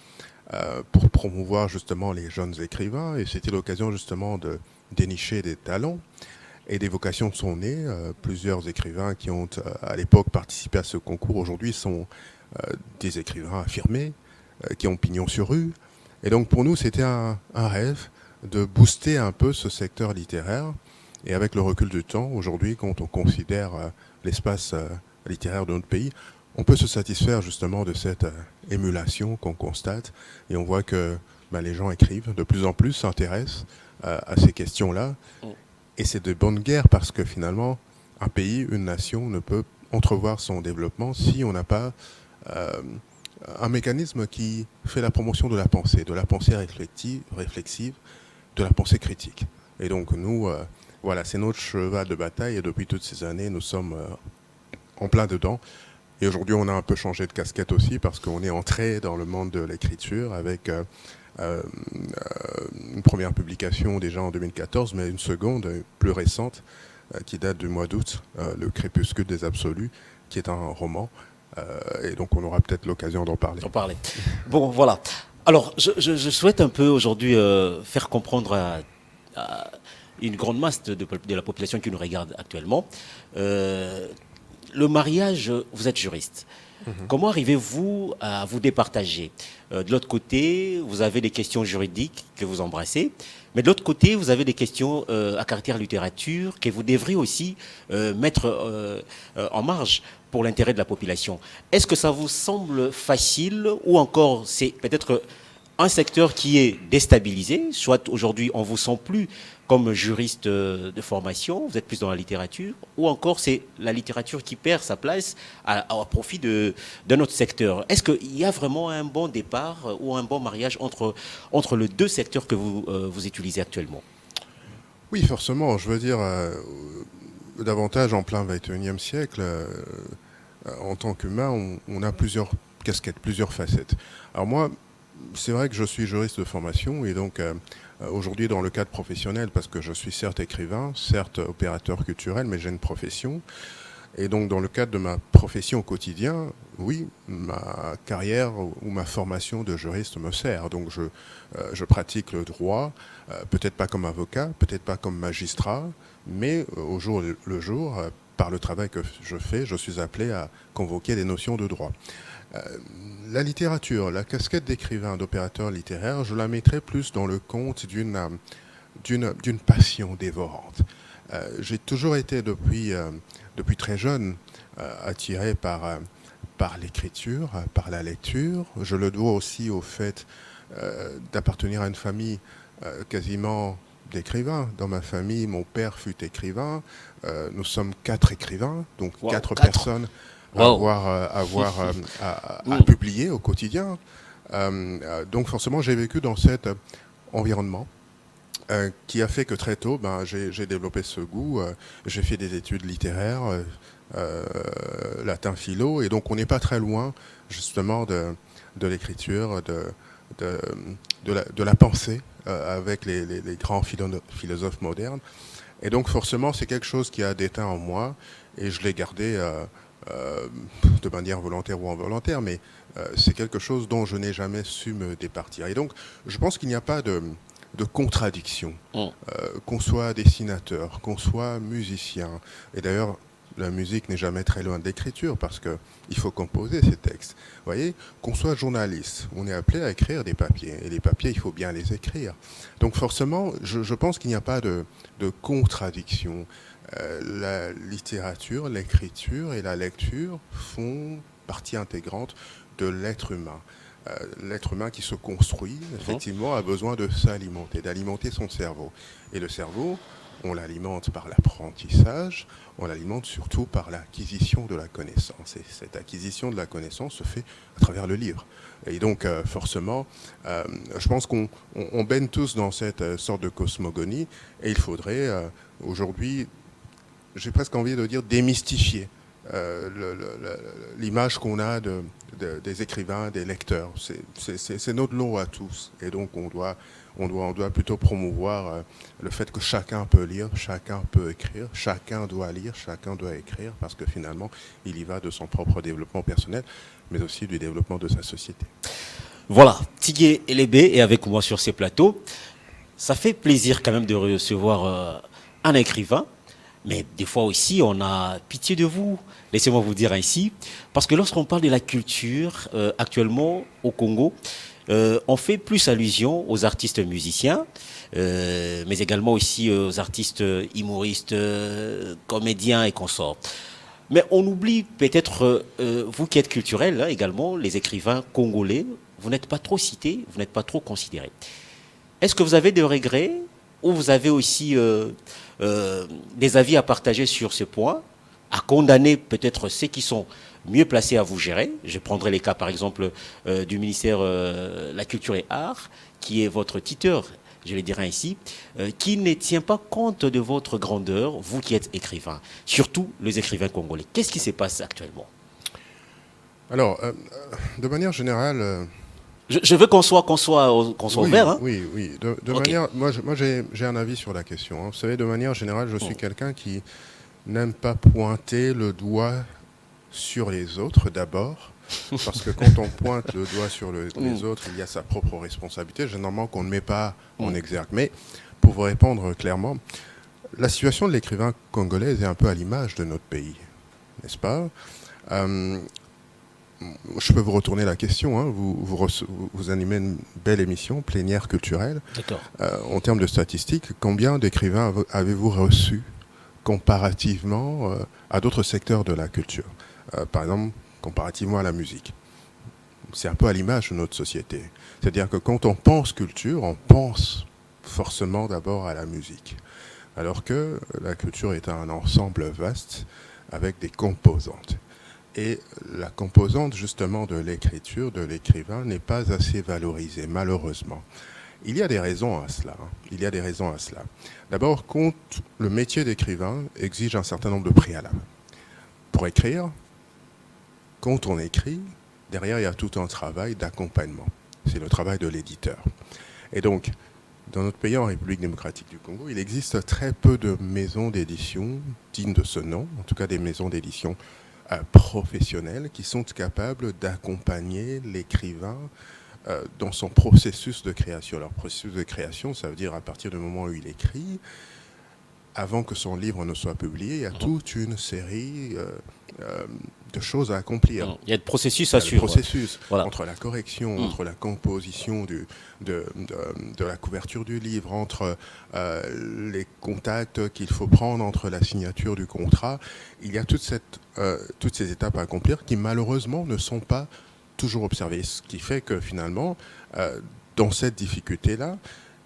pour promouvoir justement les jeunes écrivains et c'était l'occasion justement de dénicher des talents. Et des vocations sont nées. Plusieurs écrivains qui ont à l'époque participé à ce concours aujourd'hui sont des écrivains affirmés, qui ont pignon sur rue. Et donc pour nous c'était un rêve de booster un peu ce secteur littéraire. Et avec le recul du temps, aujourd'hui quand on considère l'espace littéraire de notre pays, on peut se satisfaire justement de cette émulation qu'on constate. Et on voit que les gens écrivent, de plus en plus s'intéressent à ces questions-là. Et c'est de bonne guerre parce que finalement, un pays, une nation ne peut entrevoir son développement si on n'a pas un mécanisme qui fait la promotion de la pensée réflexive, de la pensée critique. Et donc nous, voilà, c'est notre cheval de bataille et depuis toutes ces années, nous sommes en plein dedans. Et aujourd'hui, on a un peu changé de casquette aussi parce qu'on est entré dans le monde de l'écriture avec une première publication déjà en 2014, mais une seconde, plus récente, qui date du mois d'août, Le Crépuscule des Absolus, qui est un roman. Et donc on aura peut-être l'occasion d'en parler. Bon, voilà. Alors, je souhaite un peu aujourd'hui faire comprendre à une grande masse de la population qui nous regarde actuellement. Le mariage, vous êtes juriste. Comment arrivez-vous à vous départager? De l'autre côté, vous avez des questions juridiques que vous embrassez, mais de l'autre côté, vous avez des questions à caractère littérature que vous devriez aussi mettre en marge pour l'intérêt de la population. Est-ce que ça vous semble facile ou encore c'est peut-être un secteur qui est déstabilisé, soit aujourd'hui on ne vous sent plus comme juriste de formation, vous êtes plus dans la littérature, ou encore c'est la littérature qui perd sa place au profit d'un autre secteur. Est-ce qu'il y a vraiment un bon départ ou un bon mariage entre les deux secteurs que vous utilisez actuellement? Oui, forcément. Je veux dire, davantage en plein 21e siècle, en tant qu'humain, on a plusieurs casquettes, plusieurs facettes. Alors moi, c'est vrai que je suis juriste de formation et donc aujourd'hui dans le cadre professionnel, parce que je suis certes écrivain, certes opérateur culturel, mais j'ai une profession. Et donc dans le cadre de ma profession au quotidien, oui, ma carrière ou ma formation de juriste me sert. Donc je pratique le droit, peut-être pas comme avocat, peut-être pas comme magistrat, mais au jour le jour, par le travail que je fais, je suis appelé à convoquer des notions de droit. La littérature, la casquette d'écrivain, d'opérateur littéraire, je la mettrais plus dans le compte d'une passion dévorante. J'ai toujours été depuis très jeune attiré par l'écriture, par la lecture. Je le dois aussi au fait d'appartenir à une famille quasiment d'écrivains. Dans ma famille, mon père fut écrivain. Nous sommes 4 écrivains, donc 4 personnes à publier au quotidien. Donc forcément, j'ai vécu dans cet environnement qui a fait que très tôt, j'ai développé ce goût. J'ai fait des études littéraires, latin philo, et donc on n'est pas très loin justement de l'écriture, de la pensée avec les grands philosophes modernes. Et donc forcément, c'est quelque chose qui a déteint en moi, et je l'ai gardé de manière volontaire ou involontaire, mais c'est quelque chose dont je n'ai jamais su me départir. Et donc, je pense qu'il n'y a pas de contradiction, qu'on soit dessinateur, qu'on soit musicien. Et d'ailleurs, la musique n'est jamais très loin de l'écriture parce qu'il faut composer ces textes. Vous voyez, qu'on soit journaliste, on est appelé à écrire des papiers. Et les papiers, il faut bien les écrire. Donc forcément, je pense qu'il n'y a pas de contradiction. La littérature, l'écriture et la lecture font partie intégrante de l'être humain. L'être humain qui se construit, effectivement, a besoin de s'alimenter, d'alimenter son cerveau. Et le cerveau, on l'alimente par l'apprentissage, on l'alimente surtout par l'acquisition de la connaissance. Et cette acquisition de la connaissance se fait à travers le livre. Et donc, forcément, je pense qu'on baigne tous dans cette sorte de cosmogonie. Et il faudrait, aujourd'hui, j'ai presque envie de dire démystifier l'image qu'on a des écrivains, des lecteurs. C'est notre lot à tous. Et donc, on doit plutôt promouvoir le fait que chacun peut lire, chacun peut écrire, chacun doit lire, chacun doit écrire, parce que finalement, il y va de son propre développement personnel, mais aussi du développement de sa société. Voilà, Tigué Elébé est avec moi sur ces plateaux. Ça fait plaisir quand même de recevoir un écrivain, mais des fois aussi, on a pitié de vous. Laissez-moi vous dire ainsi, parce que lorsqu'on parle de la culture actuellement au Congo, on fait plus allusion aux artistes musiciens, mais également aussi aux artistes humoristes, comédiens et consorts. Mais on oublie peut-être, vous qui êtes culturel également, les écrivains congolais, vous n'êtes pas trop cités, vous n'êtes pas trop considérés. Est-ce que vous avez des regrets ou vous avez aussi des avis à partager sur ce point, à condamner peut-être ceux qui sont mieux placés à vous gérer? Je prendrai les cas par exemple du ministère de la Culture et Arts, qui est votre tuteur, je le dirais ainsi, qui ne tient pas compte de votre grandeur, vous qui êtes écrivain, surtout les écrivains congolais. Qu'est-ce qui se passe actuellement? Alors, de manière générale, Je veux qu'on soit Oui, ouvert. Hein. oui. De Ok. manière, moi, j'ai un avis sur la question. Hein. Vous savez, de manière générale, je suis quelqu'un qui n'aime pas pointer le doigt sur les autres d'abord. Parce que quand on pointe le doigt sur les autres, il y a sa propre responsabilité, généralement qu'on ne met pas en exergue. Mais pour vous répondre clairement, la situation de l'écrivain congolais est un peu à l'image de notre pays, n'est-ce pas? Je peux vous retourner la question. Hein. Vous animez une belle émission, plénière culturelle. D'accord. En termes de statistiques, combien d'écrivains avez-vous reçus comparativement à d'autres secteurs de la culture? Par exemple, comparativement à la musique. C'est un peu à l'image de notre société. C'est-à-dire que quand on pense culture, on pense forcément d'abord à la musique. Alors que la culture est un ensemble vaste avec des composantes. Et la composante justement de l'écriture, de l'écrivain, n'est pas assez valorisée, malheureusement. Il y a des raisons à cela. Il y a des raisons à cela. D'abord, le métier d'écrivain exige un certain nombre de préalables. Pour écrire, quand on écrit, derrière, il y a tout un travail d'accompagnement. C'est le travail de l'éditeur. Et donc, dans notre pays, en République démocratique du Congo, il existe très peu de maisons d'édition dignes de ce nom, en tout cas des maisons d'édition professionnels qui sont capables d'accompagner l'écrivain dans son processus de création. Leur processus de création, ça veut dire à partir du moment où il écrit, avant que son livre ne soit publié, il y a toute une série de choses à accomplir. Il y a le processus à suivre. Le processus voilà. Entre la correction, entre la composition de la couverture du livre, entre les contacts qu'il faut prendre, entre la signature du contrat. Il y a toutes ces étapes à accomplir qui malheureusement ne sont pas toujours observées. Ce qui fait que finalement, dans cette difficulté-là,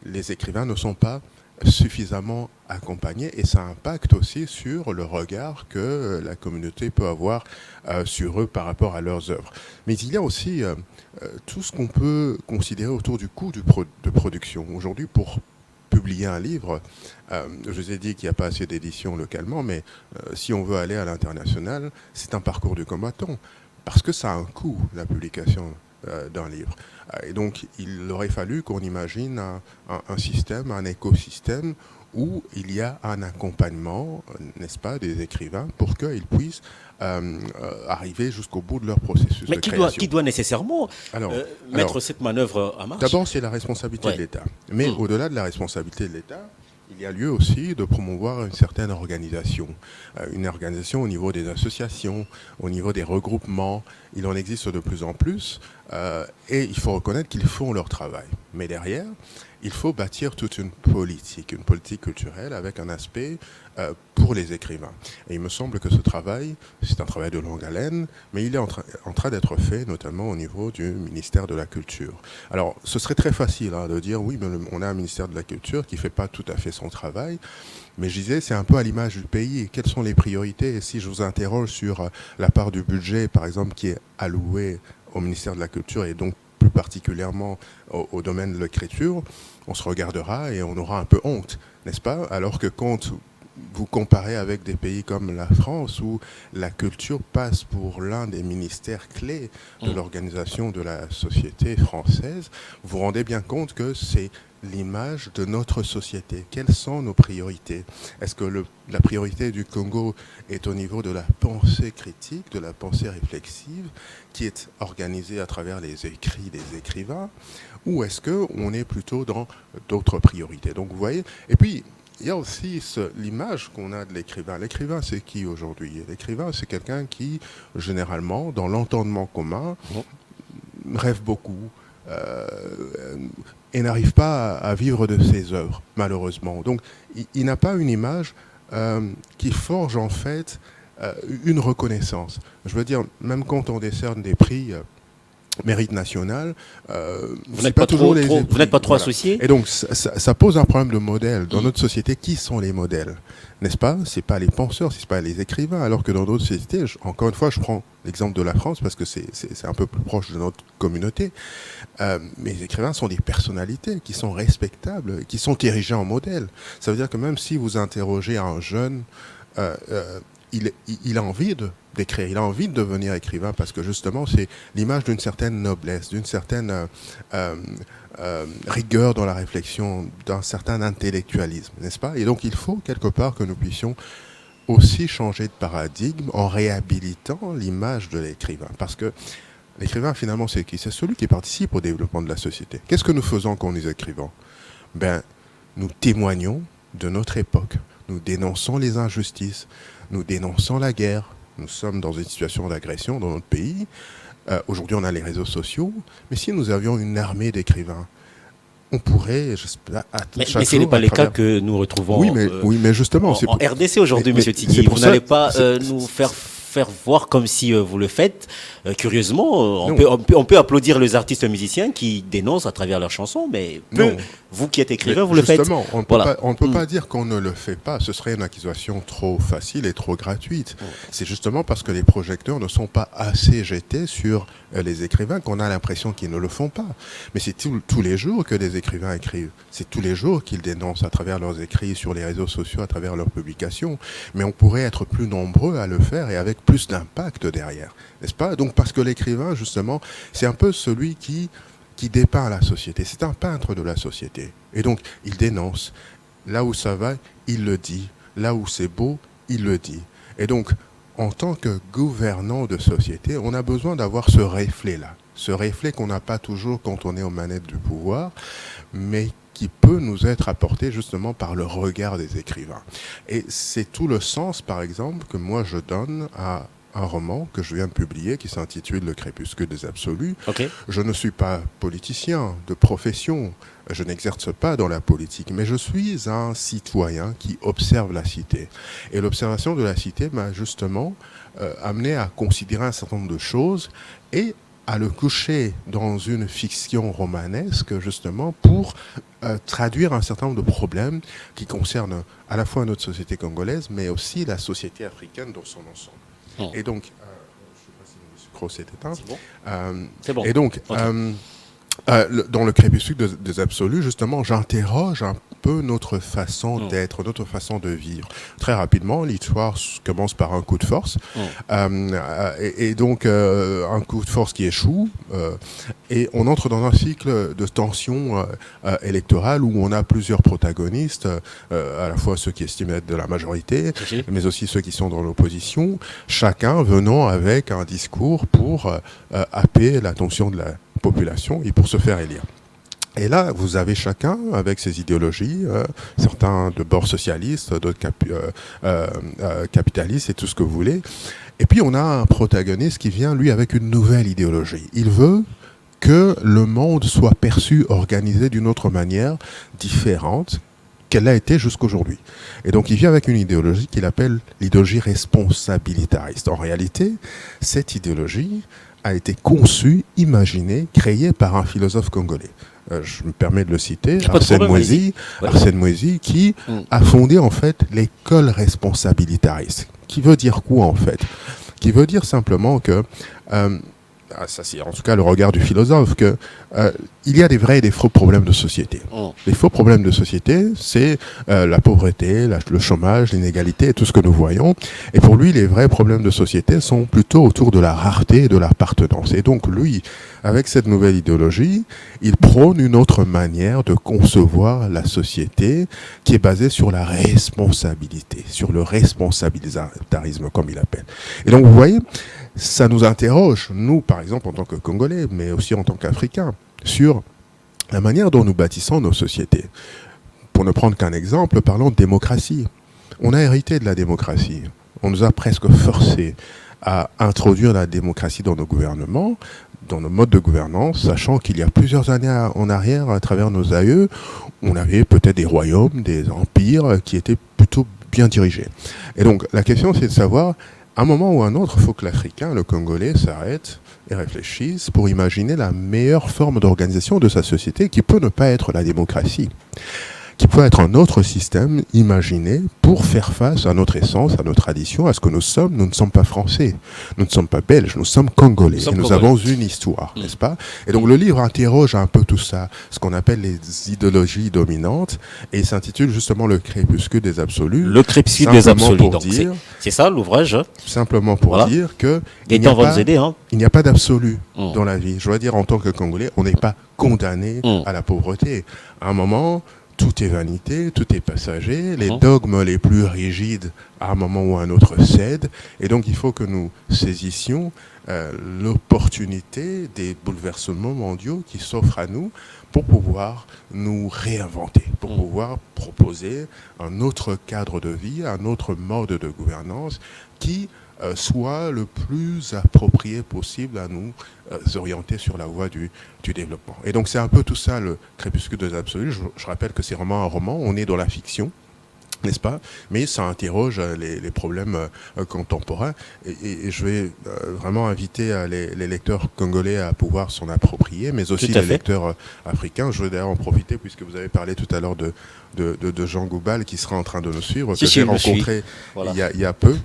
les écrivains ne sont pas suffisamment accompagnés et ça impacte aussi sur le regard que la communauté peut avoir sur eux par rapport à leurs œuvres. Mais il y a aussi tout ce qu'on peut considérer autour du coût de production. Aujourd'hui, pour publier un livre, je vous ai dit qu'il n'y a pas assez d'éditions localement, mais si on veut aller à l'international, c'est un parcours du combattant parce que ça a un coût, la publication d'un livre. Et donc, il aurait fallu qu'on imagine un système, un écosystème où il y a un accompagnement, n'est-ce pas, des écrivains pour qu'ils puissent arriver jusqu'au bout de leur processus de création. Mais qui doit nécessairement mettre cette manœuvre en marche? D'abord, c'est la responsabilité de l'État. Mais au-delà de la responsabilité de l'État, il y a lieu aussi de promouvoir une certaine organisation. Une organisation au niveau des associations, au niveau des regroupements. Il en existe de plus en plus. Et il faut reconnaître qu'ils font leur travail. Mais derrière, il faut bâtir toute une politique culturelle avec un aspect pour les écrivains. Et il me semble que ce travail, c'est un travail de longue haleine, mais il est en train d'être fait, notamment au niveau du ministère de la Culture. Alors, ce serait très facile de dire, oui, mais on a un ministère de la Culture qui ne fait pas tout à fait son travail. Mais je disais, c'est un peu à l'image du pays. Quelles sont les priorités? Et si je vous interroge sur la part du budget, par exemple, qui est allouée au ministère de la Culture et donc plus particulièrement au domaine de l'écriture, on se regardera et on aura un peu honte, n'est-ce pas? Alors que quand vous comparez avec des pays comme la France, où la culture passe pour l'un des ministères clés de l'organisation de la société française, vous vous rendez bien compte que c'est l'image de notre société. Quelles sont nos priorités? Est-ce que la priorité du Congo est au niveau de la pensée critique, de la pensée réflexive, qui est organisée à travers les écrits des écrivains, ou est-ce qu'on est plutôt dans d'autres priorités? Donc vous voyez, et puis il y a aussi l'image qu'on a de l'écrivain. L'écrivain, c'est qui aujourd'hui? L'écrivain, c'est quelqu'un qui, généralement, dans l'entendement commun, rêve beaucoup, et n'arrive pas à vivre de ses œuvres, malheureusement. Donc, il n'a pas une image qui forge, en fait, une reconnaissance. Je veux dire, même quand on décerne des prix mérite national, vous n'êtes pas trop associé. Et donc, ça pose un problème de modèle. Dans notre société, qui sont les modèles? N'est-ce pas? Ce n'est pas les penseurs, ce n'est pas les écrivains. Alors que dans d'autres sociétés, encore une fois, je prends l'exemple de la France parce que c'est un peu plus proche de notre communauté. Mais les écrivains sont des personnalités qui sont respectables, qui sont érigées en modèle. Ça veut dire que même si vous interrogez un jeune il a envie d'écrire, il a envie de devenir écrivain parce que justement c'est l'image d'une certaine noblesse, d'une certaine rigueur dans la réflexion, d'un certain intellectualisme, n'est-ce pas? Et donc il faut quelque part que nous puissions aussi changer de paradigme en réhabilitant l'image de l'écrivain. Parce que l'écrivain, finalement, c'est qui? C'est celui qui participe au développement de la société. Qu'est-ce que nous faisons quand nous écrivons? Nous témoignons de notre époque. Nous dénonçons les injustices. Nous dénonçons la guerre. Nous sommes dans une situation d'agression dans notre pays. Aujourd'hui, on a les réseaux sociaux. Mais si nous avions une armée d'écrivains, on pourrait, j'espère, mais ce n'est pas les cas que nous retrouvons oui, mais justement, en RDC aujourd'hui, M. Tigui. Vous n'allez pas nous faire voir comme si vous le faites. Curieusement, on peut applaudir les artistes musiciens qui dénoncent à travers leurs chansons, mais vous qui êtes écrivain, vous le faites. Justement, on ne peut pas dire qu'on ne le fait pas. Ce serait une accusation trop facile et trop gratuite. C'est justement parce que les projecteurs ne sont pas assez jetés sur les écrivains qu'on a l'impression qu'ils ne le font pas. Mais c'est tous les jours que les écrivains écrivent. C'est tous les jours qu'ils dénoncent à travers leurs écrits sur les réseaux sociaux, à travers leurs publications. Mais on pourrait être plus nombreux à le faire et avec plus d'impact derrière, n'est-ce pas? Donc parce que l'écrivain, justement, c'est un peu celui qui dépeint la société. C'est un peintre de la société. Et donc, il dénonce. Là où ça va, il le dit. Là où c'est beau, il le dit. Et donc, en tant que gouvernant de société, on a besoin d'avoir ce reflet-là. Ce reflet qu'on n'a pas toujours quand on est aux manettes du pouvoir, mais qui peut nous être apporté justement par le regard des écrivains. Et c'est tout le sens, par exemple, que moi je donne à un roman que je viens de publier qui s'intitule Le Crépuscule des Absolus. Okay. Je ne suis pas politicien de profession, je n'exerce pas dans la politique, mais je suis un citoyen qui observe la cité. Et l'observation de la cité m'a justement amené à considérer un certain nombre de choses et à le coucher dans une fiction romanesque, justement, pour traduire un certain nombre de problèmes qui concernent à la fois notre société congolaise, mais aussi la société africaine dans son ensemble. Et donc, je ne sais pas si le micro s'est éteint. C'est bon. C'est bon. Et donc, dans le crépuscule des absolus, justement, j'interroge un peu notre façon d'être, notre façon de vivre. Très rapidement, l'histoire commence par un coup de force. Et donc, un coup de force qui échoue. Et on entre dans un cycle de tension électorale où on a plusieurs protagonistes, à la fois ceux qui estiment être de la majorité, mais aussi ceux qui sont dans l'opposition, chacun venant avec un discours pour happer l'attention de la population et pour se faire élire. Et là, vous avez chacun avec ses idéologies, certains de bord socialiste, d'autres capitalistes et tout ce que vous voulez. Et puis on a un protagoniste qui vient, lui, avec une nouvelle idéologie. Il veut que le monde soit perçu, organisé d'une autre manière, différente qu'elle a été jusqu'aujourd'hui. Et donc il vient avec une idéologie qu'il appelle l'idéologie responsabilitariste. En réalité, cette idéologie a été conçue, imaginée, créée par un philosophe congolais. Je me permets de le citer, Arsène Moïse, qui a fondé en fait l'école responsabilitariste. Qui veut dire quoi en fait? Qui veut dire simplement que, ça c'est en tout cas le regard du philosophe, que il y a des vrais et des faux problèmes de société. Les faux problèmes de société, c'est la pauvreté, le chômage, l'inégalité et tout ce que nous voyons. Et pour lui, les vrais problèmes de société sont plutôt autour de la rareté et de l'appartenance. Et donc lui, avec cette nouvelle idéologie, il prône une autre manière de concevoir la société qui est basée sur la responsabilité, sur le responsabilitarisme, comme il appelle. Et donc vous voyez, ça nous interroge, nous par exemple en tant que Congolais, mais aussi en tant qu'Africains, sur la manière dont nous bâtissons nos sociétés. Pour ne prendre qu'un exemple, parlons de démocratie. On a hérité de la démocratie. On nous a presque forcés à introduire la démocratie dans nos gouvernements, dans nos modes de gouvernance, sachant qu'il y a plusieurs années en arrière, à travers nos aïeux, on avait peut-être des royaumes, des empires qui étaient plutôt bien dirigés. Et donc, la question, c'est de savoir, à un moment ou à un autre, il faut que l'Africain, le Congolais, s'arrête et réfléchisse pour imaginer la meilleure forme d'organisation de sa société qui peut ne pas être la démocratie. qui peut être un autre système imaginé pour faire face à notre essence, à nos traditions, à ce que nous sommes. Nous ne sommes pas français, nous ne sommes pas belges, nous sommes congolais. Et nous avons une histoire, n'est-ce pas? Et donc le livre interroge un peu tout ça, ce qu'on appelle les idéologies dominantes, et s'intitule justement Le crépuscule des absolus. Le crépuscule des absolus, donc c'est ça l'ouvrage. Simplement pour dire que il n'y a pas d'absolu dans la vie. Je dois dire, en tant que Congolais, on n'est pas condamné à la pauvreté. À un moment, tout est vanité, tout est passager, les dogmes les plus rigides, à un moment ou à un autre, cèdent. Et donc, il faut que nous saisissions l'opportunité des bouleversements mondiaux qui s'offrent à nous pour pouvoir nous réinventer, pour pouvoir proposer un autre cadre de vie, un autre mode de gouvernance qui soit le plus approprié possible à nous orienter sur la voie du développement. Et donc c'est un peu tout ça, le crépuscule des absolus. Je rappelle que c'est vraiment un roman, on est dans la fiction, n'est-ce pas? Mais ça interroge les problèmes contemporains. Et je vais vraiment inviter les lecteurs congolais à pouvoir s'en approprier, mais aussi les lecteurs africains. Je vais d'ailleurs en profiter, puisque vous avez parlé tout à l'heure de Jean Goubal, qui sera en train de nous suivre, que j'ai rencontré il y a peu.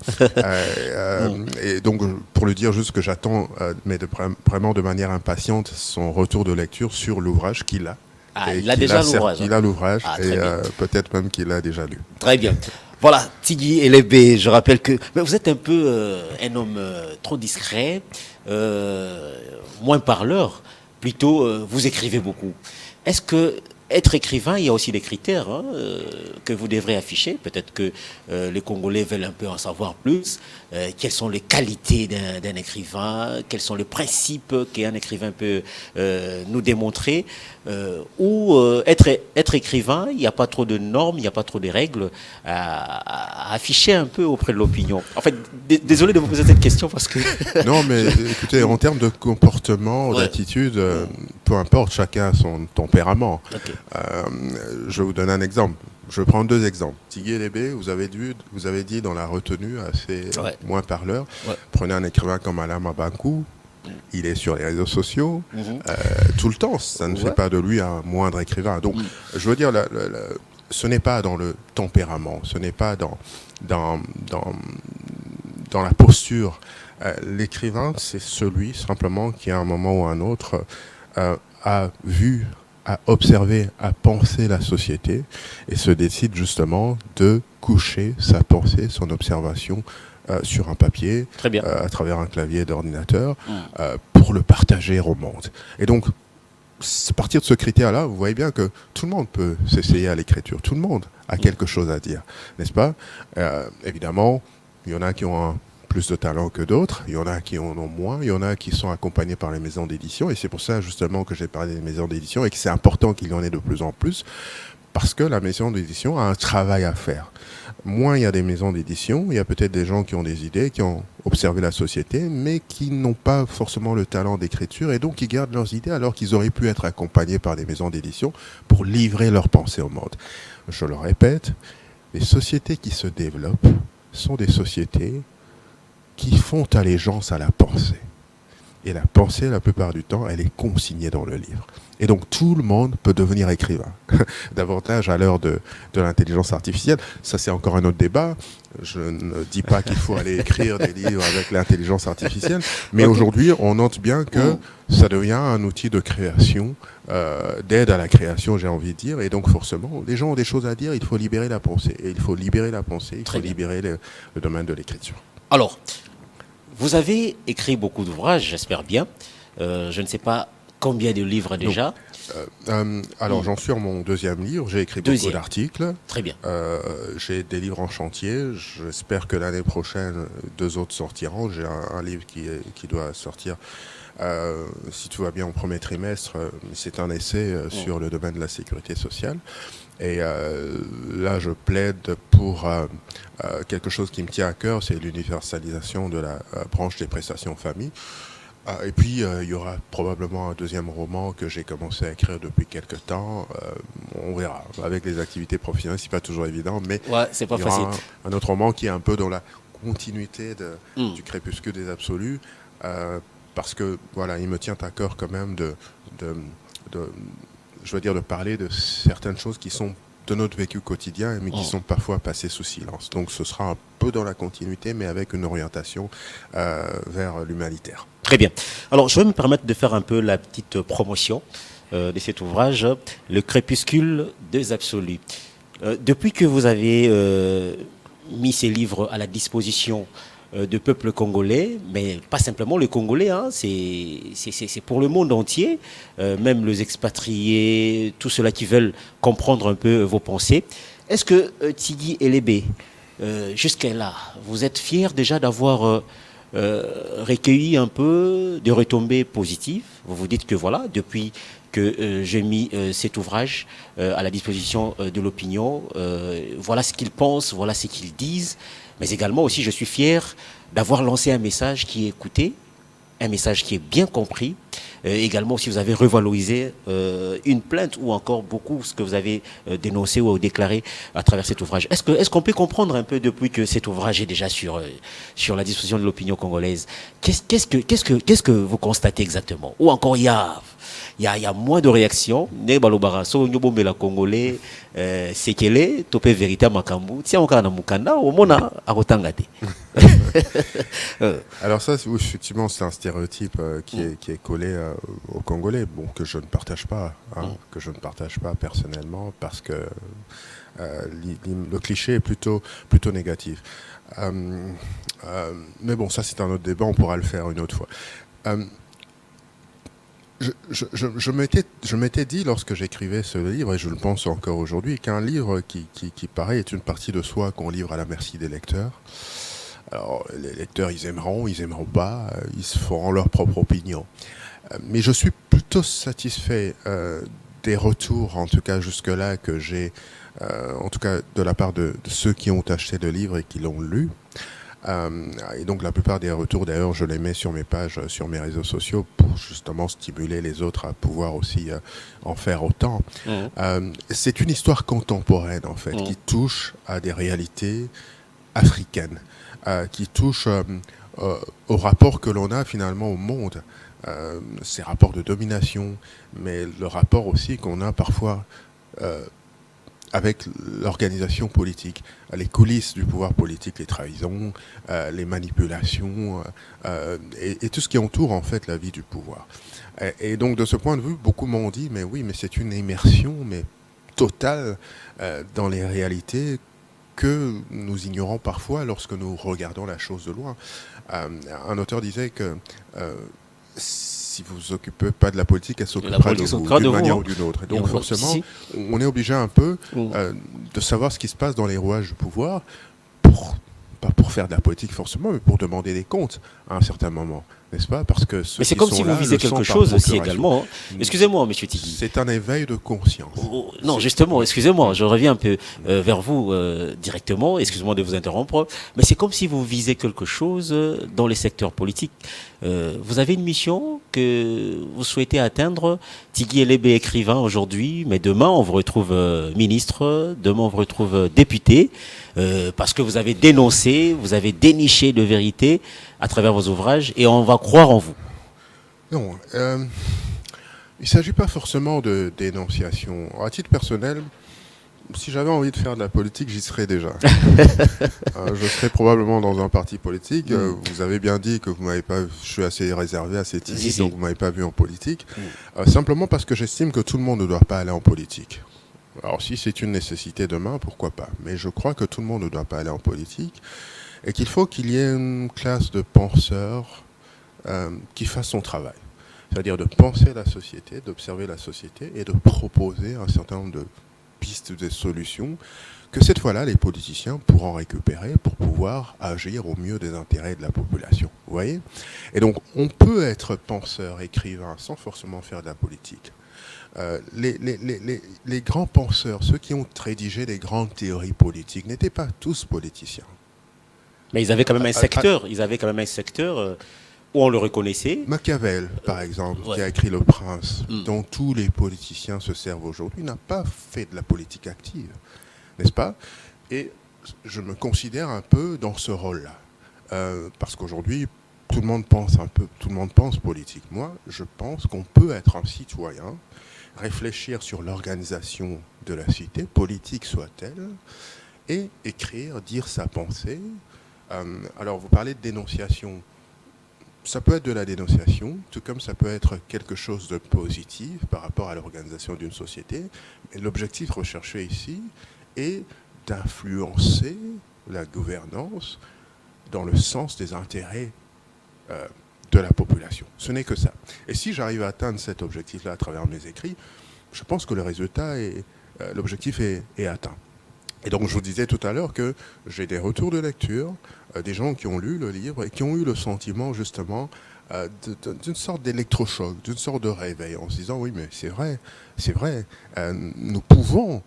Et donc, pour lui dire juste que j'attends, mais vraiment de manière impatiente, son retour de lecture sur l'ouvrage qu'il a. Il a déjà l'ouvrage. Il a l'ouvrage et peut-être même qu'il l'a déjà lu. Très bien. Voilà, Tigui Elébé, je rappelle que vous êtes un peu un homme trop discret, moins parleur, plutôt vous écrivez beaucoup. Est-ce que être écrivain, il y a aussi des critères que vous devrez afficher. Peut-être que les Congolais veulent un peu en savoir plus. Quelles sont les qualités d'un écrivain? Quels sont les principes qu'un écrivain peut nous démontrer? Ou être écrivain, il n'y a pas trop de normes, il n'y a pas trop de règles à afficher un peu auprès de l'opinion. En fait, désolé de vous poser cette question parce que... Non, mais écoutez, en termes de comportement, d'attitude, peu importe, chacun a son tempérament. Okay. Je vais vous donner un exemple. Je vais prendre deux exemples. Tigui Elébé, vous avez dit dans la retenue assez moins parleur, prenez un écrivain comme Alain Mabankou, il est sur les réseaux sociaux tout le temps. Ça ne fait pas de lui un moindre écrivain. Donc, je veux dire, ce n'est pas dans le tempérament, ce n'est pas dans la posture. L'écrivain, c'est celui simplement qui, à un moment ou à un autre, a vu, à observer, à penser la société et se décide justement de coucher sa pensée, son observation sur un papier, à travers un clavier d'ordinateur, pour le partager au monde. Et donc, à partir de ce critère-là, vous voyez bien que tout le monde peut s'essayer à l'écriture. Tout le monde a quelque chose à dire, n'est-ce pas? Évidemment, il y en a qui ont plus de talent que d'autres, il y en a qui en ont moins, il y en a qui sont accompagnés par les maisons d'édition, et c'est pour ça justement que j'ai parlé des maisons d'édition et que c'est important qu'il y en ait de plus en plus, parce que la maison d'édition a un travail à faire. Moins il y a des maisons d'édition, il y a peut-être des gens qui ont des idées, qui ont observé la société, mais qui n'ont pas forcément le talent d'écriture, et donc qui gardent leurs idées alors qu'ils auraient pu être accompagnés par des maisons d'édition pour livrer leurs pensées au monde. Je le répète, les sociétés qui se développent sont des sociétés qui font allégeance à la pensée. Et la pensée, la plupart du temps, elle est consignée dans le livre. Et donc, tout le monde peut devenir écrivain. Davantage à l'heure de l'intelligence artificielle. Ça, c'est encore un autre débat. Je ne dis pas qu'il faut aller écrire des livres avec l'intelligence artificielle. Mais aujourd'hui, on note bien que ça devient un outil de création, d'aide à la création, j'ai envie de dire. Et donc, forcément, les gens ont des choses à dire. Il faut libérer la pensée. Et il faut libérer la pensée. Il faut libérer le domaine de l'écriture. Alors, vous avez écrit beaucoup d'ouvrages, j'espère bien. Je ne sais pas combien de livres déjà. Alors, j'en suis à mon deuxième livre. J'ai écrit beaucoup d'articles. Très bien. J'ai des livres en chantier. J'espère que l'année prochaine, 2 autres sortiront. J'ai un livre qui doit sortir, si tout va bien, au premier trimestre. C'est un essai sur le domaine de la sécurité sociale. Et là, je plaide pour quelque chose qui me tient à cœur, c'est l'universalisation de la branche des prestations famille. Et puis, il y aura probablement un deuxième roman que j'ai commencé à écrire depuis quelques temps. On verra. Avec les activités professionnelles, c'est pas toujours évident, mais c'est pas il y aura facile. un autre roman qui est un peu dans la continuité du crépuscule des absolus, parce que voilà, il me tient à cœur quand même de parler de certaines choses qui sont de notre vécu quotidien, mais qui sont parfois passés sous silence. Donc ce sera un peu dans la continuité, mais avec une orientation vers l'humanitaire. Très bien. Alors, je vais me permettre de faire un peu la petite promotion de cet ouvrage, Le crépuscule des absolus. Depuis que vous avez mis ces livres à la disposition de peuple congolais, mais pas simplement le Congolais, hein, c'est pour le monde entier, même les expatriés, tous ceux-là qui veulent comprendre un peu vos pensées. Est-ce que Tigui Elébé, jusqu'à là, vous êtes fiers déjà d'avoir recueilli un peu de retombées positives? Vous vous dites que voilà, depuis que j'ai mis cet ouvrage à la disposition de l'opinion, voilà ce qu'ils pensent, voilà ce qu'ils disent. Mais également aussi, je suis fier d'avoir lancé un message qui est écouté, un message qui est bien compris. Également, si vous avez revalorisé une plainte ou encore beaucoup ce que vous avez dénoncé ou déclaré à travers cet ouvrage. Est-ce qu'on peut comprendre un peu depuis que cet ouvrage est déjà sur la disposition de l'opinion congolaise, qu'est-ce que vous constatez exactement? Ou encore il y a moins de réactions. Ne balobaraso nyobombe la congolais c'est qu'elle est topé vérité makambu. Tiens on kana mukanda au mona akotangate. Alors ça, oui, effectivement, c'est un stéréotype qui est collé aux Congolais, bon, que je ne partage pas, que je ne partage pas personnellement, parce que le cliché est plutôt négatif. Mais bon, ça c'est un autre débat, on pourra le faire une autre fois. Je m'étais dit lorsque j'écrivais ce livre, et je le pense encore aujourd'hui, qu'un livre qui paraît est une partie de soi qu'on livre à la merci des lecteurs. Alors, les lecteurs, ils aimeront pas, ils se feront leur propre opinion. Mais je suis plutôt satisfait des retours, en tout cas jusque-là, que j'ai, en tout cas de la part de ceux qui ont acheté le livre et qui l'ont lu. Et donc la plupart des retours, d'ailleurs, je les mets sur mes pages, sur mes réseaux sociaux, pour justement stimuler les autres à pouvoir aussi en faire autant. C'est une histoire contemporaine, en fait, qui touche à des réalités africaines, qui touche au rapport que l'on a finalement au monde, ces rapports de domination, mais le rapport aussi qu'on a parfois avec l'organisation politique, les coulisses du pouvoir politique, les trahisons, les manipulations et tout ce qui entoure en fait la vie du pouvoir. Et donc de ce point de vue, beaucoup m'ont dit mais oui, mais c'est une immersion mais totale dans les réalités que nous ignorons parfois lorsque nous regardons la chose de loin. Un auteur disait que si vous vous occupez pas de la politique, elle s'occupera de vous d'une manière ou d'une autre. Et donc forcément, on est obligé un peu de savoir ce qui se passe dans les rouages du pouvoir, pas pour faire de la politique forcément, mais pour demander des comptes à un certain moment. N'est-ce pas? Parce que mais c'est comme si vous visez quelque chose aussi également. Hein. Excusez-moi, monsieur Tigui. C'est un éveil de conscience. Non, justement, excusez-moi, je reviens un peu vers vous directement, excusez-moi de vous interrompre, mais c'est comme si vous visez quelque chose dans les secteurs politiques. Vous avez une mission que vous souhaitez atteindre. Tigui Elébé, écrivain aujourd'hui, mais demain on vous retrouve ministre, demain on vous retrouve député, parce que vous avez dénoncé, vous avez déniché de vérité à travers vos ouvrages, et on va croire en vous. Non, il ne s'agit pas forcément de dénonciation. À titre personnel, si j'avais envie de faire de la politique, j'y serais déjà. Je serais probablement dans un parti politique. Vous avez bien dit que vous m'avez pas. Je suis assez réservé, assez timide, donc vous m'avez pas vu en politique. Simplement parce que j'estime que tout le monde ne doit pas aller en politique. Alors si c'est une nécessité demain, pourquoi pas. Mais je crois que tout le monde ne doit pas aller en politique et qu'il faut qu'il y ait une classe de penseurs qui fasse son travail. C'est-à-dire de penser la société, d'observer la société et de proposer un certain nombre de pistes, des solutions que cette fois-là, les politiciens pourront récupérer pour pouvoir agir au mieux des intérêts de la population. Vous voyez ? Et donc, on peut être penseur, écrivain, sans forcément faire de la politique. Les grands penseurs, ceux qui ont rédigé les grandes théories politiques, n'étaient pas tous politiciens. Mais ils avaient quand même un secteur, où on le reconnaissait. Machiavel, par exemple, qui a écrit Le Prince, dont tous les politiciens se servent aujourd'hui, n'a pas fait de la politique active, n'est-ce pas? Et je me considère un peu dans ce rôle-là, parce qu'aujourd'hui, tout le monde pense politique. Moi, je pense qu'on peut être un citoyen réfléchir sur l'organisation de la cité, politique soit-elle, et écrire, dire sa pensée. Alors, vous parlez de dénonciation. Ça peut être de la dénonciation, tout comme ça peut être quelque chose de positif par rapport à l'organisation d'une société. Mais l'objectif recherché ici est d'influencer la gouvernance dans le sens des intérêts de la population. Ce n'est que ça. Et si j'arrive à atteindre cet objectif-là à travers mes écrits, je pense que le résultat l'objectif est atteint. Et donc je vous disais tout à l'heure que j'ai des retours de lecture, des gens qui ont lu le livre et qui ont eu le sentiment justement d'une sorte d'électrochoc, d'une sorte de réveil, en se disant oui mais c'est vrai, nous pouvons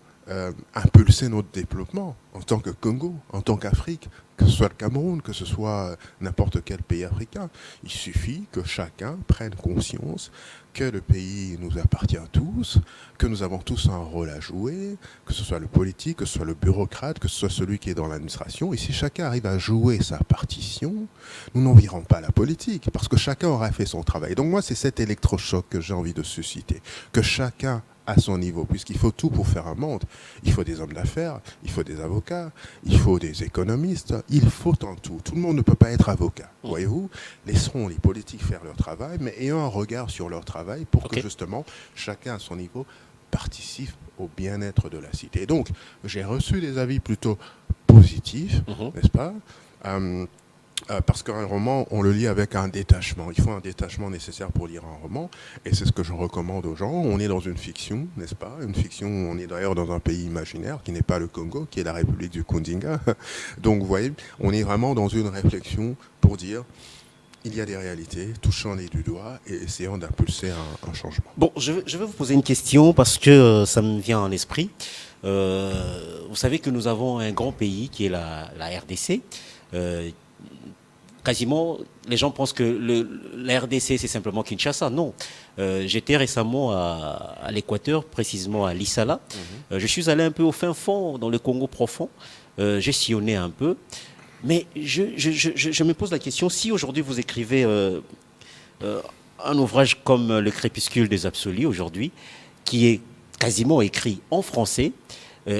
impulser notre développement en tant que Congo, en tant qu'Afrique, que ce soit le Cameroun, que ce soit n'importe quel pays africain. Il suffit que chacun prenne conscience que le pays nous appartient tous, que nous avons tous un rôle à jouer, que ce soit le politique, que ce soit le bureaucrate, que ce soit celui qui est dans l'administration. Et si chacun arrive à jouer sa partition, nous n'environs pas la politique, parce que chacun aura fait son travail. Donc moi, c'est cet électrochoc que j'ai envie de susciter, que chacun à son niveau, puisqu'il faut tout pour faire un monde. Il faut des hommes d'affaires, il faut des avocats, il faut des économistes, il faut un tout. Tout le monde ne peut pas être avocat, voyez-vous. Laisserons les politiques faire leur travail, mais ayons un regard sur leur travail pour que justement, chacun à son niveau participe au bien-être de la cité. Et donc, j'ai reçu des avis plutôt positifs, n'est-ce pas parce qu'un roman, on le lit avec un détachement. Il faut un détachement nécessaire pour lire un roman. Et c'est ce que je recommande aux gens. On est dans une fiction, n'est-ce pas? Une fiction, on est d'ailleurs dans un pays imaginaire qui n'est pas le Congo, qui est la République du Kundinga. Donc, vous voyez, on est vraiment dans une réflexion pour dire il y a des réalités, touchons-les du doigt et essayons d'impulser un changement. Bon, je vais vous poser une question parce que ça me vient en esprit. Vous savez que nous avons un grand pays qui est la RDC. Quasiment, les gens pensent que la RDC, c'est simplement Kinshasa. Non. J'étais récemment à l'Équateur, précisément à Lissala. Je suis allé un peu au fin fond, dans le Congo profond. J'ai sillonné un peu. Mais je me pose la question, si aujourd'hui vous écrivez un ouvrage comme Le Crépuscule des Absolus, aujourd'hui, qui est quasiment écrit en français,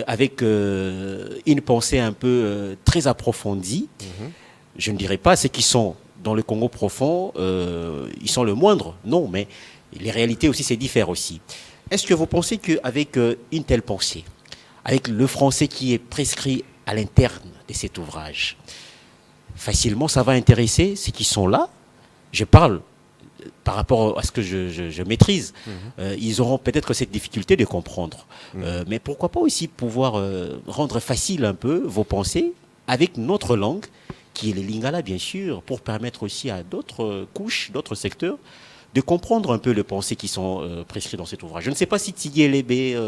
avec une pensée un peu très approfondie, je ne dirais pas ceux qui sont dans le Congo profond, ils sont le moindre, non, mais les réalités aussi, c'est différent aussi. Est-ce que vous pensez qu'avec une telle pensée, avec le français qui est prescrit à l'interne de cet ouvrage, facilement ça va intéresser ceux qui sont là? Je parle par rapport à ce que je maîtrise. Ils auront peut-être cette difficulté de comprendre. Mais pourquoi pas aussi pouvoir rendre facile un peu vos pensées avec notre langue, qui est le lingala bien sûr, pour permettre aussi à d'autres couches, d'autres secteurs, de comprendre un peu les pensées qui sont prescrites dans cet ouvrage. Je ne sais pas si Tigui Lébé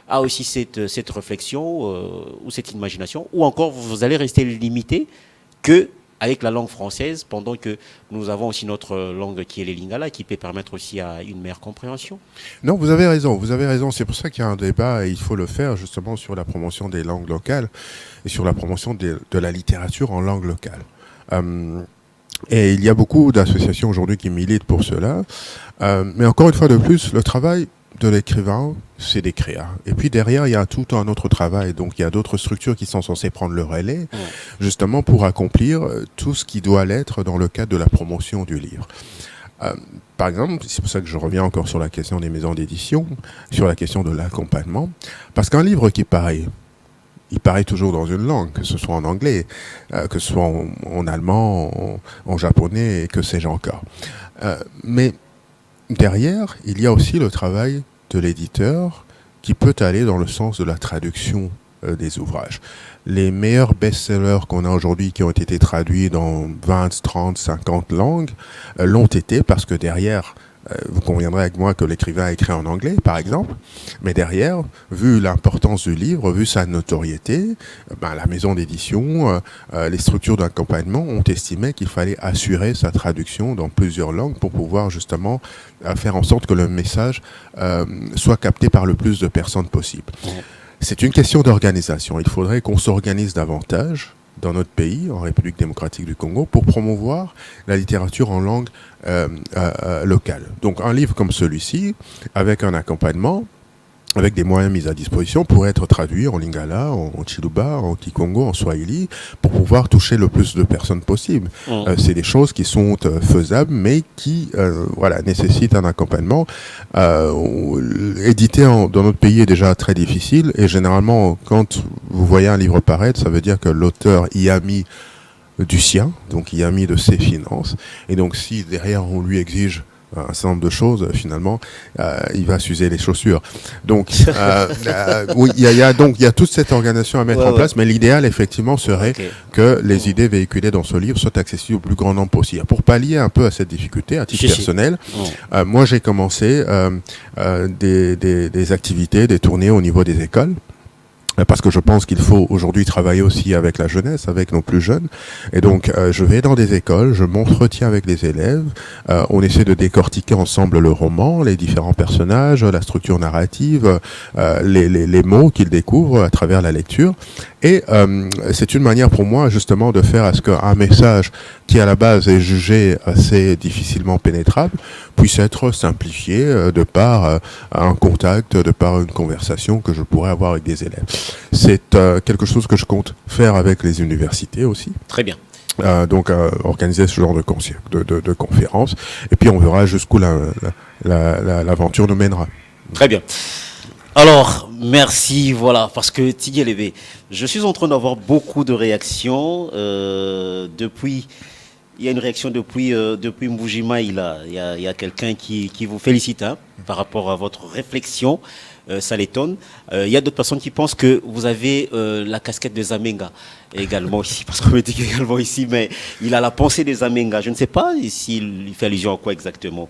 a aussi cette réflexion ou cette imagination, ou encore vous allez rester limité qu'avec la langue française, pendant que nous avons aussi notre langue qui est le lingala, qui peut permettre aussi à une meilleure compréhension. Non, vous avez raison. C'est pour ça qu'il y a un débat et il faut le faire justement sur la promotion des langues locales et sur la promotion de la littérature en langue locale. Et il y a beaucoup d'associations aujourd'hui qui militent pour cela. Mais encore une fois de plus, le travail de l'écrivain, c'est d'écrire. Et puis derrière, il y a tout un autre travail. Donc il y a d'autres structures qui sont censées prendre le relais, justement pour accomplir tout ce qui doit l'être dans le cadre de la promotion du livre. Par exemple, c'est pour ça que je reviens encore sur la question des maisons d'édition, sur la question de l'accompagnement. Parce qu'un livre qui paraît, il paraît toujours dans une langue, que ce soit en anglais, que ce soit en allemand, en japonais, et que sais-je encore. Mais derrière, il y a aussi le travail de l'éditeur qui peut aller dans le sens de la traduction des ouvrages. Les meilleurs best-sellers qu'on a aujourd'hui, qui ont été traduits dans 20, 30, 50 langues, l'ont été parce que derrière, vous conviendrez avec moi que l'écrivain a écrit en anglais, par exemple, mais derrière, vu l'importance du livre, vu sa notoriété, la maison d'édition, les structures d'accompagnement ont estimé qu'il fallait assurer sa traduction dans plusieurs langues pour pouvoir justement faire en sorte que le message soit capté par le plus de personnes possible. C'est une question d'organisation. Il faudrait qu'on s'organise davantage dans notre pays, en République démocratique du Congo, pour promouvoir la littérature en langue locale. Donc un livre comme celui-ci, avec un accompagnement, avec des moyens mis à disposition, pourrait être traduit en lingala, en chiluba, en kikongo, en swahili, pour pouvoir toucher le plus de personnes possible. C'est des choses qui sont faisables, mais qui nécessitent un accompagnement. Éditer dans notre pays est déjà très difficile, et généralement, quand vous voyez un livre paraître, ça veut dire que l'auteur y a mis du sien, donc il y a mis de ses finances, et donc si derrière on lui exige un certain nombre de choses, finalement, il va s'user les chaussures. Donc, oui, il y a toute cette organisation à mettre en place, mais l'idéal, effectivement, serait que les idées véhiculées dans ce livre soient accessibles au plus grand nombre possible. Pour pallier un peu à cette difficulté, à titre personnel, moi, j'ai commencé des activités, des tournées au niveau des écoles. Parce que je pense qu'il faut aujourd'hui travailler aussi avec la jeunesse, avec nos plus jeunes. Et donc, je vais dans des écoles, je m'entretiens avec les élèves, on essaie de décortiquer ensemble le roman, les différents personnages, la structure narrative, les mots qu'ils découvrent à travers la lecture. Et c'est une manière pour moi, justement, de faire à ce qu'un message qui, à la base, est jugé assez difficilement pénétrable, puisse être simplifié de par un contact, de par une conversation que je pourrais avoir avec des élèves. C'est quelque chose que je compte faire avec les universités aussi. Très bien. Donc organiser ce genre de conférences, et puis on verra jusqu'où l'aventure nous mènera. Très bien. Alors, merci, voilà, parce que Tigui Lévé, je suis en train d'avoir beaucoup de réactions depuis. Il y a une réaction depuis Mboujima, il y a quelqu'un qui vous félicite par rapport à votre réflexion. Ça l'étonne. Il y a d'autres personnes qui pensent que vous avez la casquette de Zamenga également ici, parce qu'on me dit également ici, mais il a la pensée des Zamenga. Je ne sais pas s'il fait allusion à quoi exactement.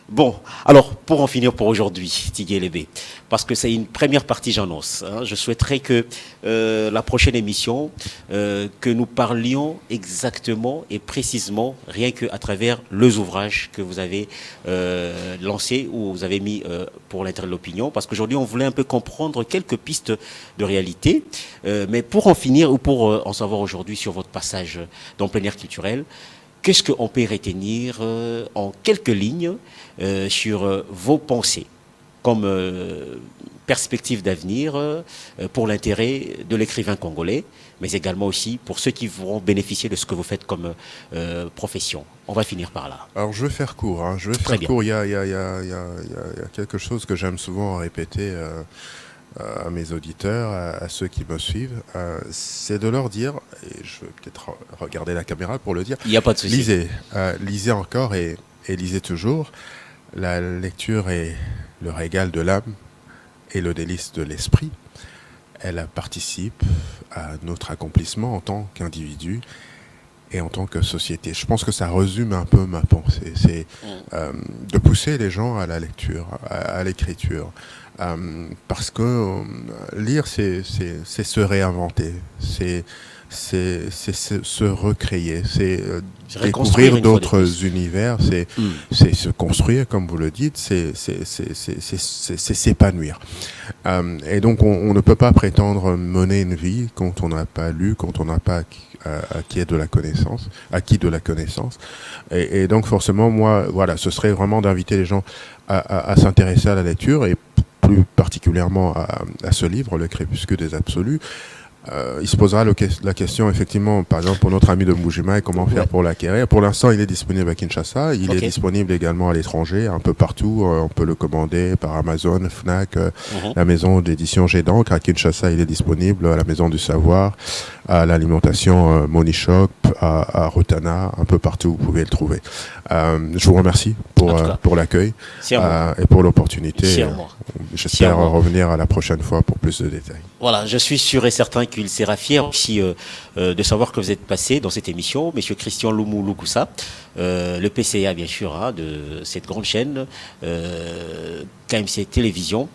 Bon, alors, pour en finir pour aujourd'hui, Tigui Lévé, parce que c'est une première partie, j'annonce. Je souhaiterais que la prochaine émission, que nous parlions exactement et précisément, rien qu'à travers les ouvrages que vous avez lancés ou vous avez mis pour l'intérêt de l'opinion, parce qu'aujourd'hui, on voulait un peu comprendre quelques pistes de réalité. Mais pour en finir, ou pour en savoir aujourd'hui sur votre passage dans le plein air culturel, qu'est-ce qu'on peut retenir en quelques lignes sur vos pensées comme perspective d'avenir pour l'intérêt de l'écrivain congolais, mais également aussi pour ceux qui vont bénéficier de ce que vous faites comme profession. On va finir par là. Alors je vais faire court. Je vais faire court. Il y a quelque chose que j'aime souvent répéter à mes auditeurs, à ceux qui me suivent, c'est de leur dire, et je vais peut-être regarder la caméra pour le dire, il n'y a pas de souci. Lisez encore et lisez toujours. La lecture est le régal de l'âme et le délice de l'esprit. Elle participe à notre accomplissement en tant qu'individu et en tant que société. Je pense que ça résume un peu ma pensée. C'est de pousser les gens à la lecture, à l'écriture. Parce que lire, c'est se réinventer, c'est se recréer, c'est découvrir d'autres univers, c'est se construire, comme vous le dites, c'est s'épanouir. Et donc, on ne peut pas prétendre mener une vie quand on n'a pas lu, quand on n'a pas acquis de la connaissance. Et donc, forcément, moi, voilà, ce serait vraiment d'inviter les gens à s'intéresser à la lecture, et plus particulièrement à ce livre, Le Crépuscule des Absolus. Il se posera la question, effectivement, par exemple, pour notre ami de Mboujima, et comment faire pour l'acquérir. Pour l'instant, il est disponible à Kinshasa. Il est disponible également à l'étranger, un peu partout. On peut le commander par Amazon, Fnac, la maison d'édition Jet d'encre. À Kinshasa, il est disponible à la Maison du Savoir, à l'alimentation Money Shop, à Rotana, un peu partout, vous pouvez le trouver. Je vous remercie pour l'accueil et pour l'opportunité. J'espère revenir à la prochaine fois pour plus de détails. Voilà, je suis sûr et certain qu'il sera fier aussi de savoir que vous êtes passé dans cette émission, Monsieur Christian Loumou Loukoussa, le PCA bien sûr, de cette grande chaîne KMC Télévision.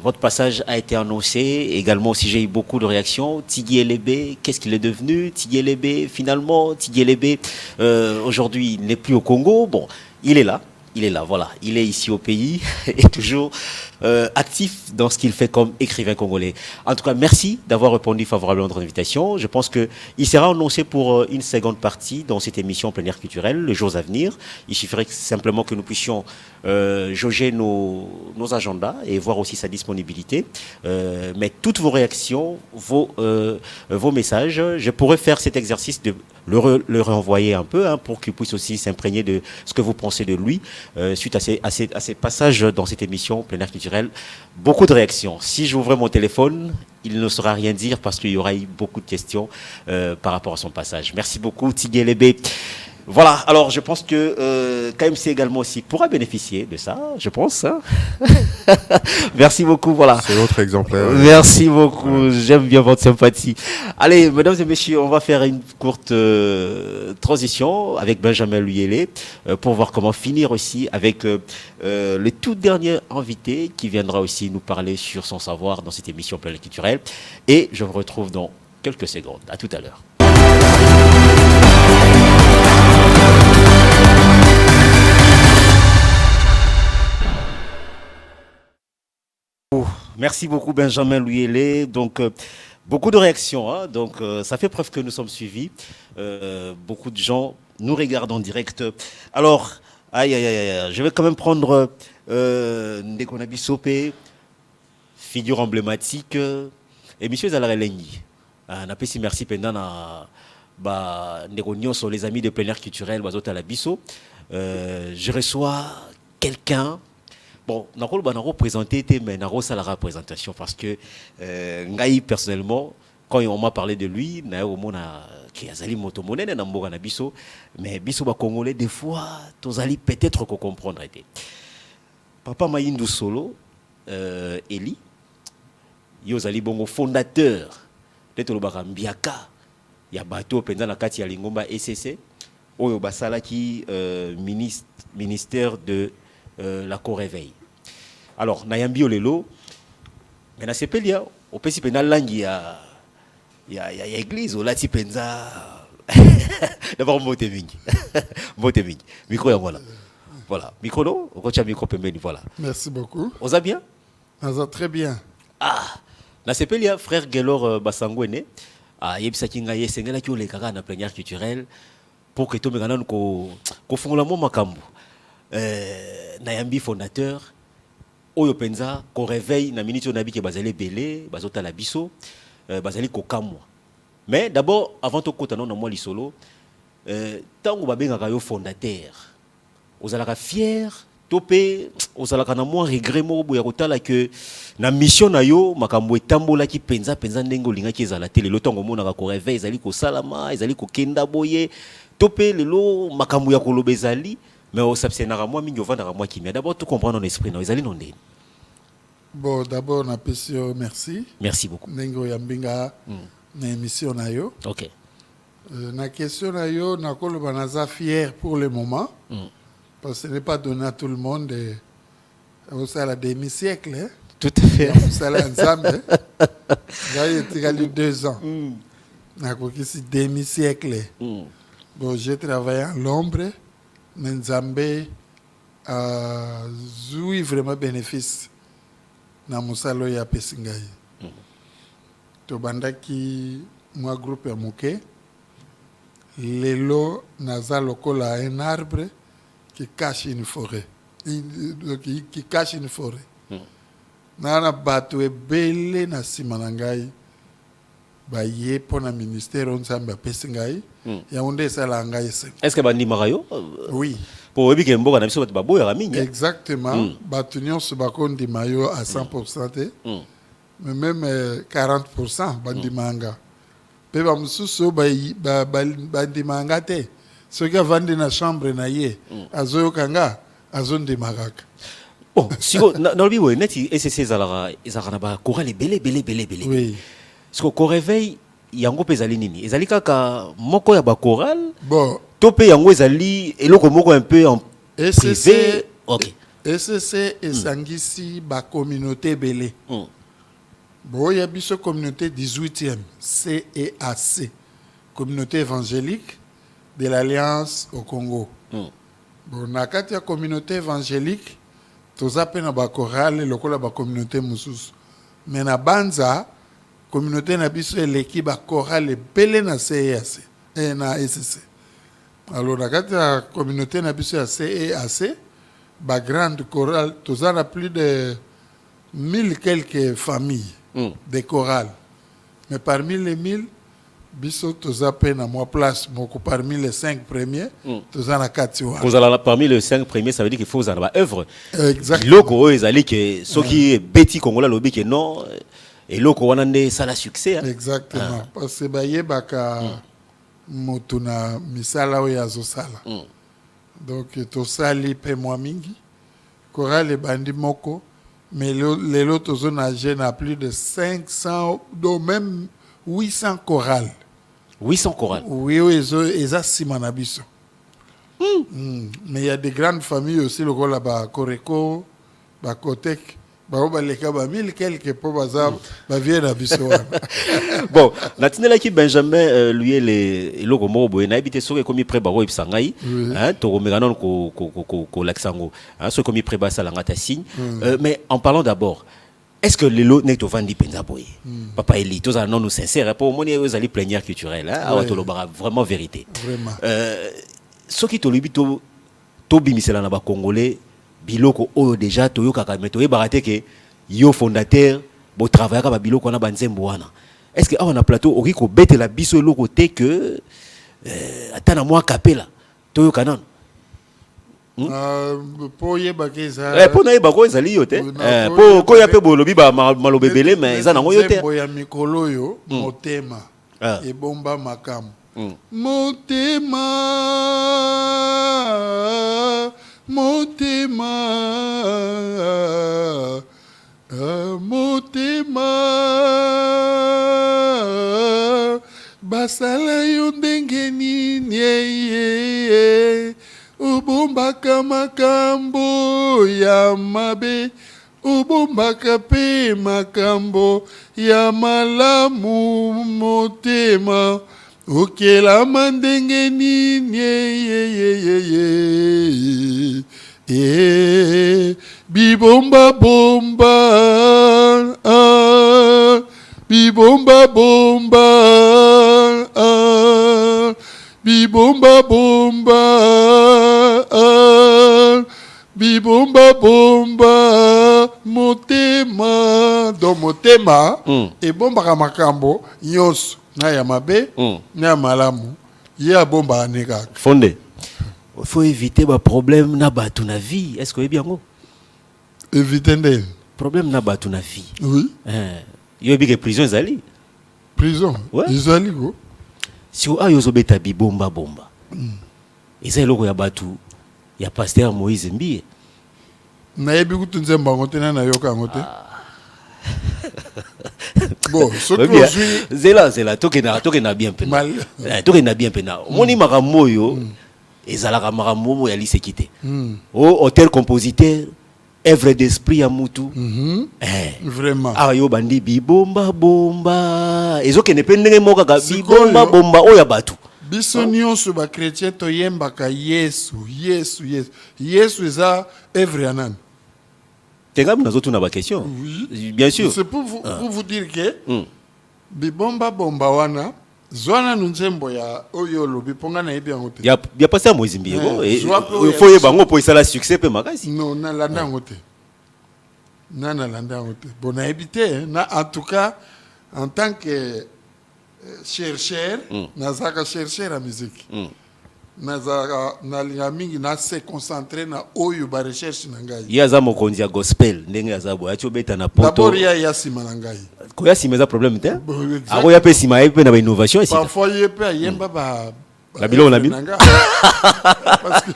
Votre passage a été annoncé, également aussi j'ai eu beaucoup de réactions. Tigui Lévé, qu'est-ce qu'il est devenu? Tigui Lévé, finalement, Tigui Lévé, aujourd'hui il n'est plus au Congo, bon, il est là. il est là, voilà. Il est ici au pays et toujours actif dans ce qu'il fait comme écrivain congolais. En tout cas, merci d'avoir répondu favorablement à notre invitation. Je pense qu'il sera annoncé pour une seconde partie dans cette émission plein air culturel, les jours à venir. Il suffirait simplement que nous puissions jauger nos agendas et voir aussi sa disponibilité. Mais toutes vos réactions, vos messages, je pourrais faire cet exercice de le renvoyer un peu pour qu'il puisse aussi s'imprégner de ce que vous pensez de lui suite à ces passages dans cette émission plein air culturel. Beaucoup de réactions. Si j'ouvrais mon téléphone, il ne saura rien dire parce qu'il y aura eu beaucoup de questions par rapport à son passage. Merci beaucoup, Tigué Lébé. Voilà, alors je pense que KMC également aussi pourra bénéficier de ça, je pense. Hein. Merci beaucoup, voilà. C'est l'autre exemplaire. Merci beaucoup, voilà. J'aime bien votre sympathie. Allez, mesdames et messieurs, on va faire une courte transition avec Benjamin Luyélé pour voir comment finir aussi avec le tout dernier invité qui viendra aussi nous parler sur son savoir dans cette émission plein culturelle. Et je vous retrouve dans quelques secondes. À tout à l'heure. Merci beaucoup Benjamin Luyélé. Donc beaucoup de réactions, hein. Donc ça fait preuve que nous sommes suivis. Beaucoup de gens nous regardent en direct. Alors, je vais quand même prendre Ndekonabi Sopé, figure emblématique, et monsieur Zalarelengi. Napesi merci pendant sur les amis de plein air culturel, Bazota la Bisso. Je reçois quelqu'un. Bon, je vais représenter, mais je vais la représentation parce que, personnellement, quand on m'a parlé de lui, mais Bisso Congolais, des fois, tu allez peut-être comprendre. Papa Mayindou Solo, Eli, Yozali Bongo, fondateur de Mbiaka, il y a bateau pendant la Kati Lingomba SCC, Oyo Basala qui ministère de la co-réveil. Alors, Nayambi Olelo, mais na sepelia, au pesi penal langi ya église, au lati penza. D'abord, mbote mingi. Micro ya voilà. Voilà. Micro no, on continue micro pembeni, voilà. Merci beaucoup. On va bien? On va très bien. Ah, na sepelia, frère Gelor Basangwene, yebisa kinga yesengela ki ole kaka na plénière culturelle pour que tout le monde ko fongola mo makambo. Nayambi fondateur oyo penza ko réveille na minute on habite bazali belé bazota la biso bazali ko kamwa. Mais d'abord avant to kota non na moi lisolo tango babengaka yo fondateur ozalaka fier topé ozalaka na moi regret mo boya kotala que na mission na yo makambo etambola ki penza ndengo linga ki ezala tele lo tango monaka ko réveille ezali ko salama ezali ko kenda boye topé lelo makambo ya koloba ezali. Mais au s'abstiendra moi, moi qui d'abord tout comprendre dans l'esprit, non, ils allaient non. Bon, d'abord, merci. Merci beaucoup. Nengo Yambinga, na émission na yo. Ok. Na question na yo, na kolo banaza fier pour le moment, parce que ce n'est pas donné à tout le monde. Au sein de demi-siècle, hein? Tout à fait. Au sein de l'ensemble, il y a 2 ans. Na kolo ici demi-siècle. Bon, j'ai travaillé en l'ombre. Nzambe zui vraiment bénéfice na musalo ya pesingai to bandaki moi groupe ya moke lelo naza lokola un arbre qui cache une forêt qui cache une forêt na bato ebele na sima na ngai baye pona ministère Nzambe apesi ngai ya onde esala ngai est-ce que bandimaka yo oui pour ebike mboka na biso bato baboyaka mingi exactement bato nyonso bakondima yo à 100% te mais même 40% bandimanga mpe bamosusu bandimanga te soki avandi na chambre na ye azoyoka nga azondima kaka bon siko nalobi boye neti esese ezalaka na bakoral ebele oui. Parce qu'au réveil, yango pe ezali nini ezali kaka moko ya bakoral bon to pe yango ezali eloko moko un peu en privé. Ok. SCC esangisi ba communauté belé. Bon il y a biso communauté 18e CEAC communauté évangélique de l'Alliance au Congo. Bon, na kati ya communauté évangélique, toza pe na ba chorale lokola ba communauté mususu. Mais na banza communauté na biso eleki ba chorale pele na CEAC et na SCC. Alors na kati ya communauté na biso ya CEAC, ba grande chorale, toza na plus de 1000 quelques familles de chorales. Mais parmi les 1000, biso toza pe na moi place moko parmi les 5 premiers, toza na kati wa. Vous allez parmi les 5 premiers, ça veut dire qu'il faut vous en avoir œuvre. Exactement. Loko ezali que ceux qui beti Congolais lobi que non et loko wanande ça la succès. Hein? Exactement. Parce que baye baka motuna misala o yazo sala. Donc to sali pe moi mingi. Chorale bandi moko. Mais les autres zones âgées n'a plus de 500, donc même 800 chorales. 800 chorales. Oui, ils ont Simanabiso. Mais il y a des grandes familles aussi, le rôle là-bas, Koreko, Bakotek, Baobaleka, Bamil, quelques pauvres bazar, Bavien Abiso. Bon, Natinela qui Benjamin, lui, les logos mobo, n'a habité sur comme il prépare au Ipsangaï, hein, Toro Meganon, ko Laxango, hein, ce comme il prépare ça, l'angata signe. Mais en parlant d'abord, est-ce que les lots n'est au Vandi Penzaboy? Papa Eli, tous en non sincère, pour moi, vous allez plénière culturelle, hein, à Watolobara, vraiment vérité. Vraiment. Ce qui tolibito, Tobi Miselana Congolais, biloko oyo déjà toyo kaka mais toye baraté que yo fondateur bo travailler ka biloko na banzembo wana. Est-ce que on a plateau ori ko bete la biso lo côté que atana moi capela toyo kanan. Po yeba keza. Po na yeba ko ezali yo te. Po ko ya pe bolobi ba malobebele mais eza nango yo te. Po ya mikolo yo motema. E bomba makamu. Motema Motema Motema Basala yo ndenge nini Ubombaka makambo ya mabe Ubombaka pe makambo ya malamu motema Okela mandenge nini bibomba bomba bibomba bomba bibomba bomba bibomba bomba motema do motema e bomba ka makambo nyonso na ya mabe na malamu ya bomba aneka fondé. Il faut éviter les problèmes na batu na vie. Est-ce que vous bien go? Éviter des problèmes na batu na vie. Oui. Il y a des prisons zali. Prison. Ouais. Ils allaient go. Si vous avez obéta bibomba bomba. Et ça loko ya batu ya pasteur Moïse Mbie. Na yebi kutunze mbangote na yoka ngote. Bon, ce que je zela toke na bien pena. Toke na bien pena. Moni makamoyo ezalaka makamomo ya lisekité. Auteur compositeur œuvre d'esprit ya mutu. Vraiment. Ah yo bandi bibomba bomba. Ezoke ne pendenge moka ka bibomba bomba oya batu. Biso nyonso ba chrétien to yembaka Yesu, Yesu, Yesu. Yesu eza œuvre ya nani? Tengam na zotu na ba question. Oui. Bien sûr. C'est pour vous dire que bibomba bomba wana zwana nunzembo ya oyo lobi ponga na yebi yango te. Ya passé à Moïse Mbie. Il faut y yebango po isala succès pe makasi. Non, na landa yango te. Na landa yango te. Bon na yebi te, na en tout cas en tant que chercheur, nazaka chercheur à musique. Nazaka na mingi na se concentrer na oyo ba recherche na ngai. Yaza mokonzi ya gospel ndenge azabo ya chobeta na poto. D'abord ya sima na ngai. Ko ya sima za problème te. Ako ya pe sima pe na ba innovation ici. Parfois ye pe yemba ba la bilo na bilo. Parce que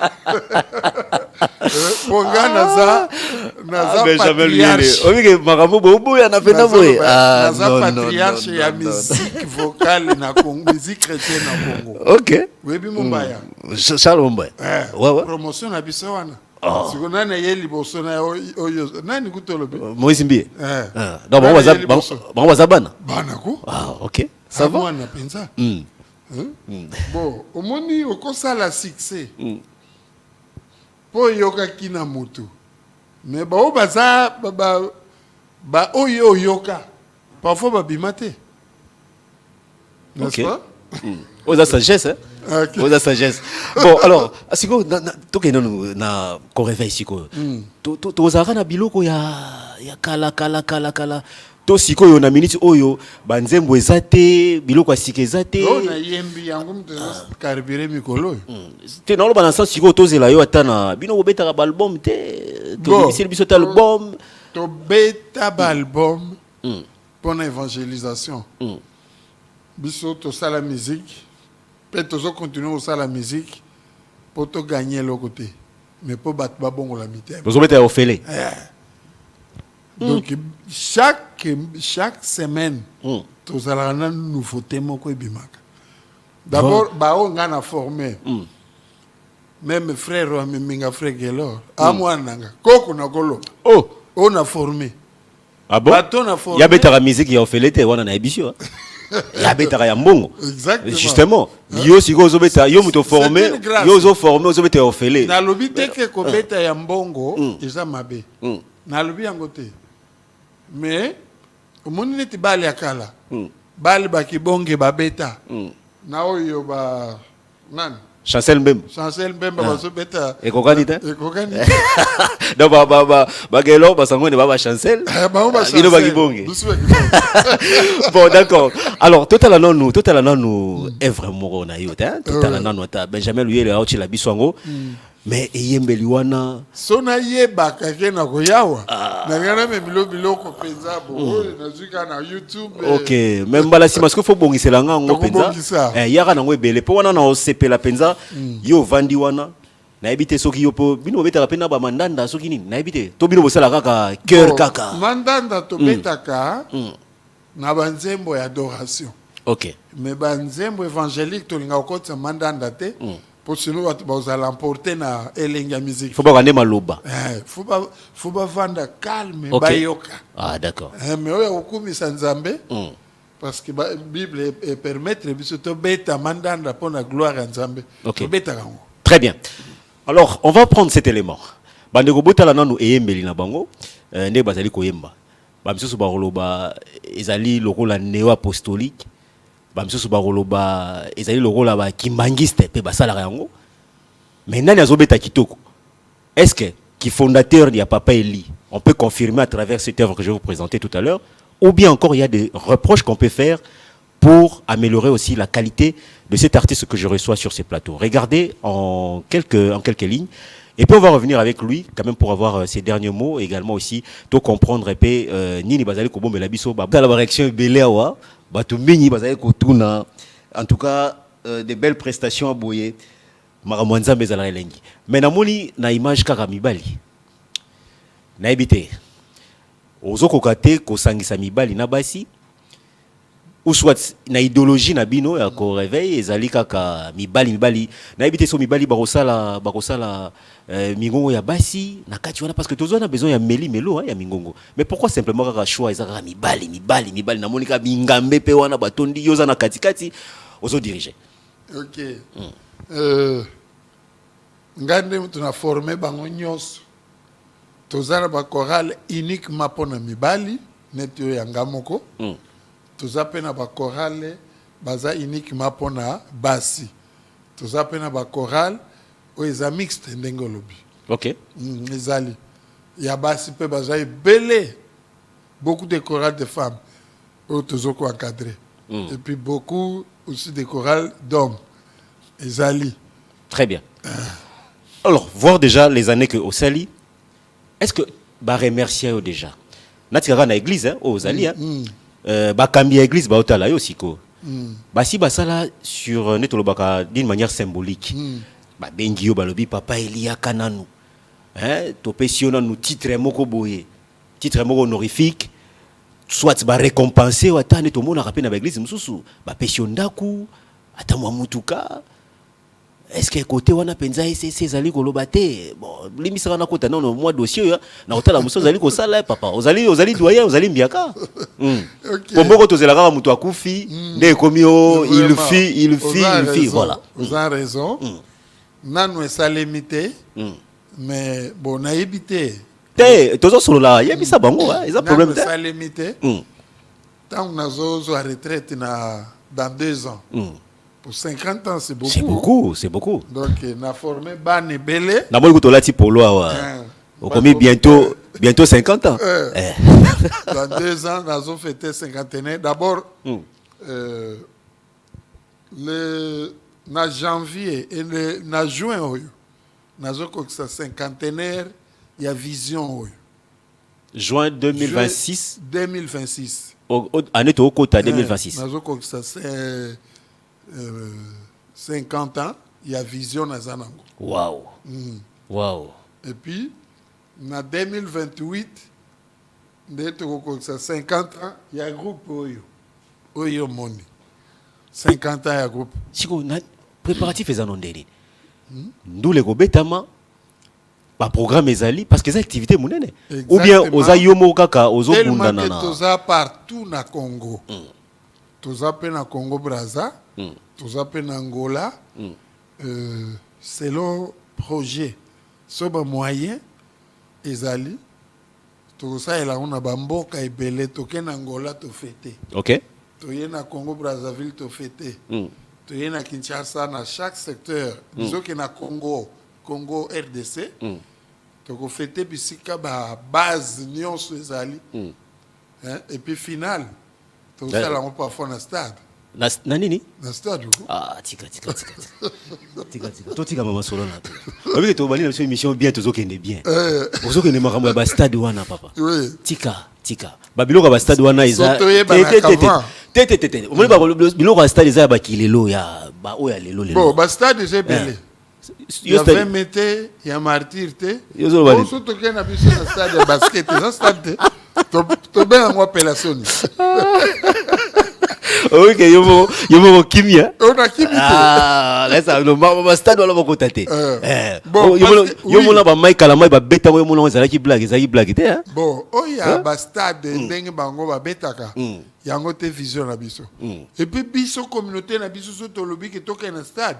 ponga naza patriarche. Omi makambo bobo ya na pena boye. Naza patriarche ya musique vocale na Congo, musique chrétienne na Congo. OK. Webi Mumbaya. Charles Mumbaya. Ouais. Promotion na biso wana. Siko nani ye liboso na oyo nani kutolobi. Moïse Mbie. Donc bon wazabana. Bana ko. OK. Ça va. Mwana penza. Bon, omoni okosala succès. po yoka kina mutu mais bao baza ba oyo yoka parfois babimate n'est-ce pas Aux sagesse, hein? Okay. Aux sagesse. Bon, alors, siko to ke na ko réveil siko. To zara na biloko ya kala. To siko yo na minute oyo banzembo ezate biloko asike ezate. Oh na yembi yango mtezo carburé mikolo. Te na lo bana sens siko to zela yo atana bino bobeta ka album te. To bisil biso ta album. To beta album. Pour l'évangélisation. Biso to ça la musique. Peut-être continuer au la musique pour te gagner le côté. Mais pour battre bon la mitaine. Vous mettez au fêlé. Donc chaque semaine, tu as une nouveauté moko bimaka. D'abord, on a formé. Même frère ou même frère Gelor, amwananga. Koko na kolo. Oh, on a formé. Ah bon? Il y a betara musique qui a fait l'été, on a émission. Il y a betara ya mbongo. Exactement. Justement, yo si go zobeta yo muto formé, yo zo formé zo beta ofele. Na lobi teke ko beta ya mbongo, eza mabe. Na lobi yango te. Mais omoni neti bali akala. Bali bakibonge babeta. Na oyo ba nani? Chancel Mbemba. Chancel Mbemba bazo beta. Ekokani te? Ekokani. Donc bagelo basango ne baba Chancel. Bino bagibonge. Bon d'accord. Alors totalement nous est vraiment na yo hein. Totalement nous ta Benjamin Luyele a la biswango. Mais eyembeli wana sona yeba kake na koyawa. Na ngana me biloko penza bo na zuka na YouTube. OK, même bala si parce que faut bongisela ngango penza. Yaka na ngwebele po wana na osepela penza yo vandi wana. Na ebite soki yo po bino beta pena ba mandanda soki nini na ebite to bino bosala kaka cœur kaka mandanda to betaka na banzembo ya adoration. OK, mais banzembo évangélique to linga okotsa mandanda te pour sinon vous allez l'emporter na elenga musique. Faut pas vendre maloba. Faut pas vendre calme bayoka. Ah d'accord. Mais oya okumisa nzambe parce que la Bible permettre biso to beta mandanda pour la gloire à nzambe. OK. Beta kango. Très bien. Alors, on va prendre cet élément. Bandeko botala nanu eyembeli na bango, ne bazali koyemba. Ba misusu ba roloba ezali lokola néo apostolique. Ba misusu ba roloba ezali lokola ba kimbangiste pe basala yango. Mais nani azobeta kitoko? Est-ce que qui fondateur de Papa Eli, on peut confirmer à travers cette œuvre que je vais vous présenter tout à l'heure, ou bien encore il y a des reproches qu'on peut faire pour améliorer aussi la qualité de cet artiste que je reçois sur ces plateaux. Regardez en quelques lignes. Et puis on va revenir avec lui, quand même pour avoir ses derniers mots, également aussi, tout comprendre, et puis, Nini Bazali Kobo Melabiso, la réaction Beléawa, Batumini Bazali Kotuna, en tout cas, des belles prestations à Boye, Maramwanza Bezala Elengi. Mais Namoni, na image Karamibali, na ebite, Ozoko Kate, Kosangisa Mibali, Nabasi, ou soit na idéologie na bino ya ko réveil ezali kaka mibali na ebite so mibali bakosala mingongo ya basi na kati wana parce que tozo na besoin ya melo ya mingongo. Mais pourquoi simplement kaka choix ezaka mibali na monika bingambe pe wana batondi yoza na kati ozo diriger. OK. Ngande tuna formé bango nyos tozana ba chorale uniquement pona mibali netyo ya ngamoko. Toza pena ba chorale baza uniquement pona basi. Toza pena ba chorale o eza mixte ndengolobi. OK. Ezali. Ya basi pe baza belé. Beaucoup de chorales de femmes au tozo ko encadré. Et puis beaucoup aussi de chorales d'hommes. Ezali. Très bien. Alors, voir déjà les années que au Sali, est-ce que ba remercier déjà. Natikaka na église hein au Sali hein. Bakambi église ba otala yo siko. Basi basala sur netolobaka d'une manière symbolique. Ba bengi yo balobi Papa Elia kananu. Hein, to pesiona nous titre moko boye. Titre moko honorifique. Soit ba récompenser ou atane to mona rapena ba église mususu. Ba pesiondaku atamwa mutuka. Est-ce que côté wana penza c'est zali kolobate bon limisaka na kota non moi dossier na otala muso zali ko sala papa ozali doyen ozali mbiaka pomboko tozela kaka mutu akufi nde komio il fit voilà vous avez raison nanu esalemite mais bon na évité toujours solo là il y a ça bango hein ils ont problème ça limité tant on a zo à retraite dans 2 ans pour 50 ans c'est beaucoup donc on a formé ban et belé na moi ko lati polo wa on commis bientôt 50 ans dans 2 ans on a fêté 50e d'abord le na janvier et le na juin oyo nazo ko ça 50e il y a vision oyo juin 2026 année to kota 2026 nazo ko ça c'est 50 ans il y a vision na zanango wow et puis na 2028 ndeko ko ça 50 ans il y a groupe oyo moni 50 ans ya groupe siko na préparatif ezano ndeni ndule ko betama ba programme ezali parce que ces activités munene ou bien oza yomo kaka ozo bunda na toza partout na Congo toza pe na Congo Brazza toza pe na Angola selon projet soba moyen ezali toza ela on a bamboka ebele toke na Angola to fêter OK toye na Congo Brazzaville to fêter toye na Kinshasa na chaque secteur disons que na Congo RDC toko fêter bisika ba base nyonso ezali et puis final toza la on parfois na stade na nini na stade tika totika mama solo na to obi to bali na émission bien tozokende bien ozokende makambo ya ba stade wana papa oui tika babiloko ba stade wana iza tete omoni ba biloko ba stade iza ba kilelo ya ba oya lelo bon ba stade c'est belé il y a 20 mètres il y a martyr te surtout que na biso na stade de basket ça stade to ben moi appellation OK yomo kimia on a kimia là ça no ba stade wala bako tate bon yomo na ba Michael Amai ba beta yomo na ezala ki blague te hein bon oya ba stade ndenge bango ba betaka yango te vision na biso et puis biso communauté na biso so to lobi ke toke na stade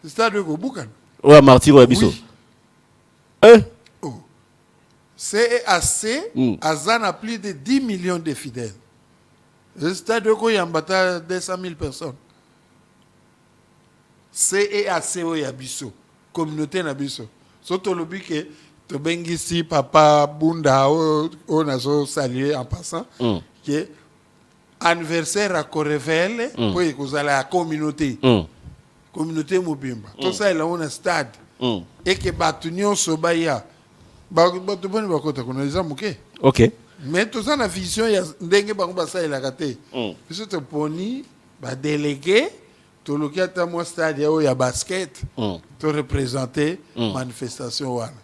stade ko bukan ouais martyr wa biso CEAC a plus de 10 millions de fidèles. Le stade ko yambata 200 000 personnes. CEAC oya biso communauté na biso. So to lobi ke to bengisi papa Bunda o nazo saluer en passant que anniversaire à Correvel pour ekozala la communauté. Communauté mobimba. Tout ça il a un stade et que batunyo sobaya bato boni bakota kuna izamuke. OK. Mais tout ça na vision ya ndenge bango basalela kate. Biso to poni ba délégué to lokata mo stade ya basket to représenter manifestation wana.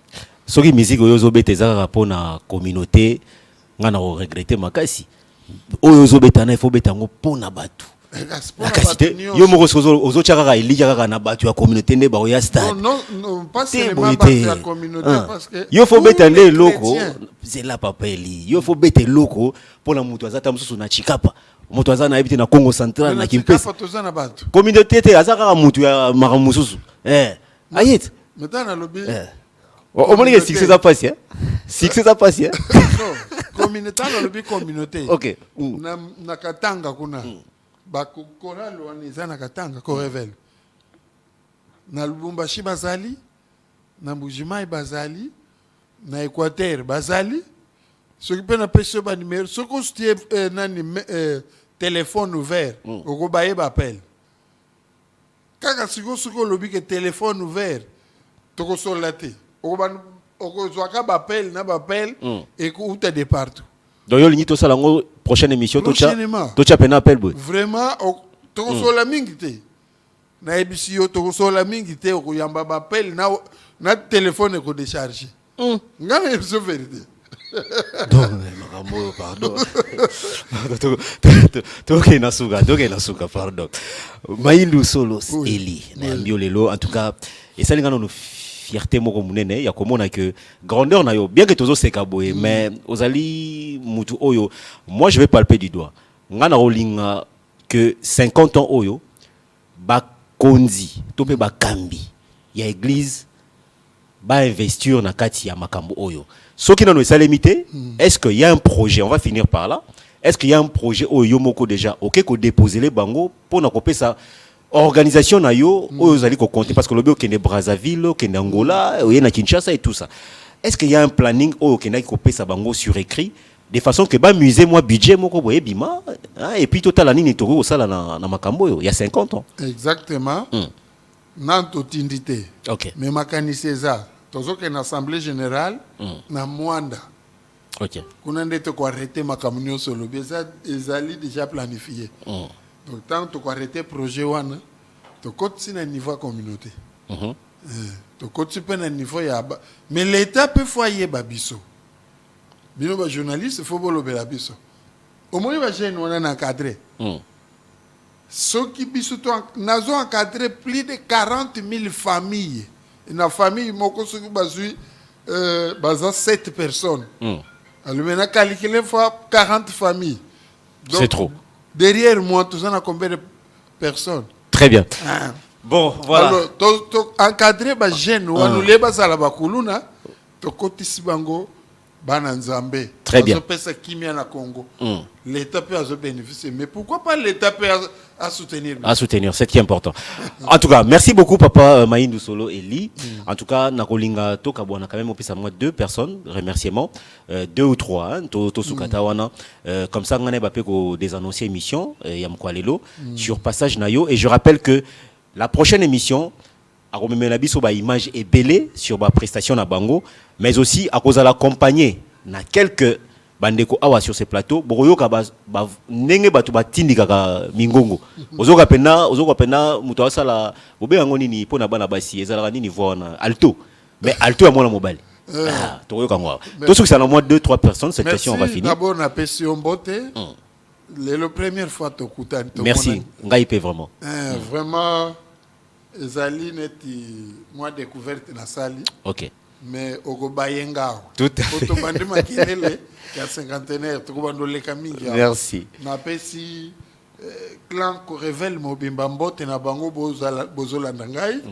Soki musique oyo zobeta ezaka pona communauté ngana o regretter makasi. Oyo zobeta na il faut beta ngo pona batu. La qualité yo moko ozo chaka elija kaka na batu ya communauté ne ba oya stade. Non, pas seulement batu ya communauté parce que yo faut beta nde loko zela papa eli. Yo faut beta loko pona mutu azata mususu na Chikapa. Mutu azana ebite na Congo central na Kimpesa. Communauté te azaka mutu ya maramususu. Ayet. Metana lobi. On m'a dit succès à passer. Succès à passer. Communauté na lobi communauté. OK. Na Katanga kuna. Bakokoral wana eza na Katanga ko revel na Lubumbashi bazali na Mbujimai bazali na Équateur bazali soki pe na pese ba numéro soko stie nani téléphone ouvert oko baye ba appel kaka siko lobi ke téléphone ouvert toko solate oko zwaka ba appel na ba appel et ko uta de partout. Donc yo lingi to sala ngo prochaine émission to cha pena appel boy. Vraiment to so la mingité. Na ebisi yo to so la mingité ko yamba ba appel na téléphone ko décharger. Ngana ebisi vérité. Donc makambo pardon. Donc na suka pardon. Maindu solos Eli na mbio lelo en tout cas et ça lingana no fierté moko munene ya komona que grandeur na yo bien que tozo seka boye mais ozali mutu oyo moi je vais palper du doigt ngana rolinga que 50 ans oyo ba konzi to pe ba kambi ya église ba investir na kati ya makambo oyo. Ce qui nous est limité, est-ce qu'il y a un projet, on va finir par là, est-ce qu'il y a un projet oyo moko déjà, ok, qu'on dépose les bango pour n'accompagner ça organisation na yo oyo allez compter parce que le bio qui est Brazzaville, qui est Angola, ou na Kinshasa et tout ça. Est-ce qu'il y a un planning oyo qui n'a copié ça bango sur écrit de façon que ba musée moi budget moko boye bima et puis total la nini toro ça là na makambo yo il y a 50 ans. Exactement. Nanto tindité. OK. Mais makani César, tozo que l'assemblée générale na Mwanda. OK. Kuna ndete ko arrêter makambo solo ça ezali déjà planifié. Donc tant que tu as arrêté le projet, tu continues à niveau communauté. Tu continues à niveau. Mais l'État peut foyer Babiso. Les journalistes, il faut que Babiso. Au moins, les jeunes ont encadré. Ceux qui ont encadré plus de 40 000 familles. Une famille, il y a 7 personnes. Alors maintenant, calculer fois 40 familles. C'est trop. Derrière moi, tu as combien de personnes? Très bien. Bon, voilà. Alors, tu encadré les jeunes, tu as les bakuluna, tu as bango bananzambe. Très bien. Congo. L'État peut bénéficier. Mais pourquoi pas l'État peut soutenir? À soutenir, c'est qui est important. En tout cas, merci beaucoup, Papa Mayindou Solo Eli. En tout cas, Nakolinga Toka Bwana, quand même, on peut savoir 2 personnes, remerciements, 2 ou 3, hein, comme ça, on a des annoncés émissions, Yamkwalelo, sur Passage Nayo. Et je rappelle que la prochaine émission, à Romemenabiso, image est belle sur la prestation à Bango, mais aussi à cause de l'accompagner, na quelques bandeko awa sur ce plateau boyoka ba nenge batu batindika ka mingongo ozoka pena muto asala bobe yango nini pona bana basi ezala nini voix alto mais alto ya mwana mobile toyoka ngwa tout ce que ça na moins 2-3 personnes cette question on va finir. D'abord na question mbote le première fois to kutani to merci ngaipe vraiment vraiment ezali neti moi découverte na sali. OK. Mais au Bayenga, tout à cinquantenaire, merci. Na pesi clan ko révèle mobimba mbote na bango bozola ndangai.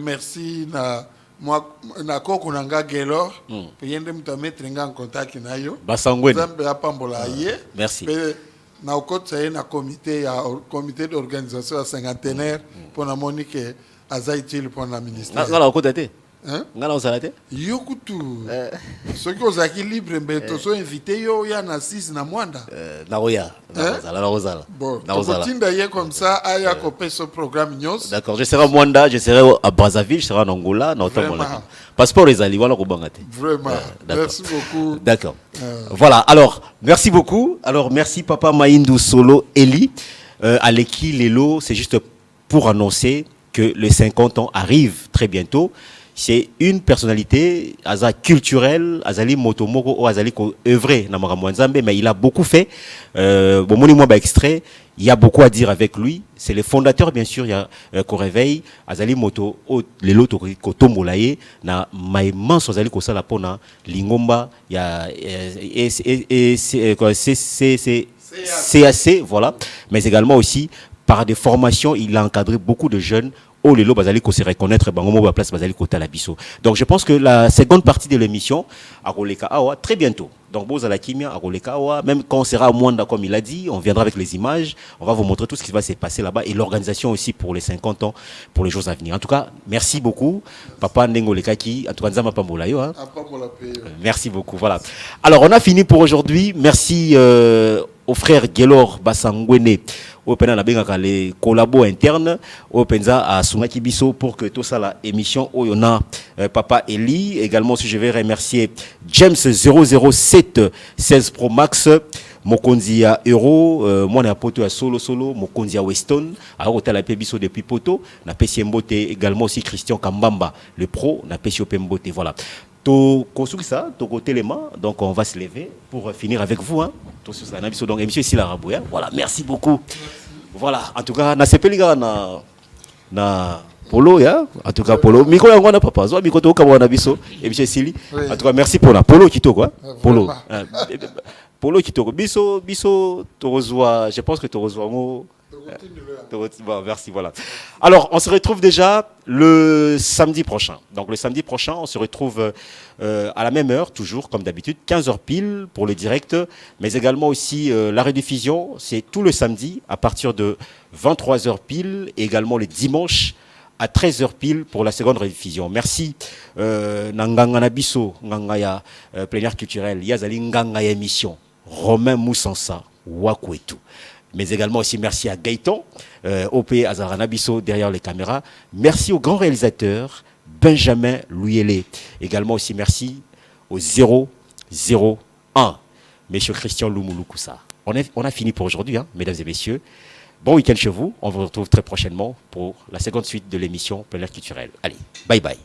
Merci na moi na koko nanga Gelor, pe yende mutametre nga en contact na yo. Basangweni. Zambe apambola ye. Merci. Na okotsa ye na comité d'organisation à cinquantenaire pour na monique azaïtil pour la ministère. Na okotate. Ngala osalate yokutu ceux qui ont acquis libre mais tous sont invités yo ya na 6 na Mwanda na oya na ozala bon tinda ye comme ça aya copier ce programme nyos. D'accord, je serai à Mwanda, je serai à Brazzaville, je serai en Angola na otambola passeport ezali wala ko bangate vraiment merci beaucoup. D'accord. Voilà, alors merci beaucoup. Alors merci Papa Mayindou Solo Eli Aleki Lelo, c'est juste pour annoncer que les 50 ans arrivent très bientôt. C'est une personnalité culturelle, Azali Motomoko ou Azali ko œuvré na makambo nzambe, mais il a beaucoup fait. Bon moni moi ba extrait, il y a beaucoup à dire avec lui. C'est le fondateur bien sûr, il y a ko réveil Azali Moto les loto ko tombolaye na maimans Azali ko sala pona lingomba il y a CAC voilà, mais également aussi par des formations, il a encadré beaucoup de jeunes. Oh, les lots basali qu'on se reconnaître, bangomo place basali kota la biso. Donc je pense que la seconde partie de l'émission à Roleka Awa très bientôt. Donc Boza la Kimia à Roleka Awa, même quand on sera à Mwanda comme il a dit, on viendra avec les images, on va vous montrer tout ce qui va se passer là-bas et l'organisation aussi pour les 50 ans, pour les jours à venir. En tout cas, merci beaucoup, Papa Ndengo Lekaki, en tout cas Nzama Pambola yo. Merci beaucoup. Voilà. Alors on a fini pour aujourd'hui. Merci au frère Gelor Basangwene. Au Pena na les collabos internes au Penza à Sumaki Biso pour que tout ça la émission où on a Papa Eli également si je vais remercier James 007 16 Pro Max Mokonzi à Euro moi na poto à solo Mokonzi à Weston à hôtel la Biso depuis poto na Pessi Mbote également aussi Christian Kambamba le pro na Pessi Mbote voilà. Donc on va se lever pour finir avec vous hein. Donc émission ici la Rabouya. Voilà, merci beaucoup. Voilà, en tout cas na sepeliga na polo ya. En tout cas polo miko yango na papa. Zo miko to kamwana biso émission ici. En tout cas merci pour la polo kitoko quoi. Polo. Polo kitoko biso to reçoit, je pense que tu reçois Bon, merci, voilà. Alors, on se retrouve déjà le samedi prochain. Donc, le samedi prochain, on se retrouve à la même heure, toujours comme d'habitude, 15h pile pour le direct, mais également aussi la rediffusion. C'est tout le samedi à partir de 23h pile, et également le dimanche à 13h pile pour la seconde rediffusion. Merci. Nanganga Nabiso, Ngangaya, plénière culturelle, Yazali Ngangaya émission, Romain Moussansa, Wakwetu. Mais également aussi merci à Gaëtan, OP Azaranabiso derrière les caméras. Merci au grand réalisateur Benjamin Louyele. Également aussi merci au 001, Monsieur Christian Lumulukoussa. On a fini pour aujourd'hui, hein, mesdames et messieurs. Bon week-end chez vous. On vous retrouve très prochainement pour la seconde suite de l'émission Plein Air Culturel. Allez, bye bye.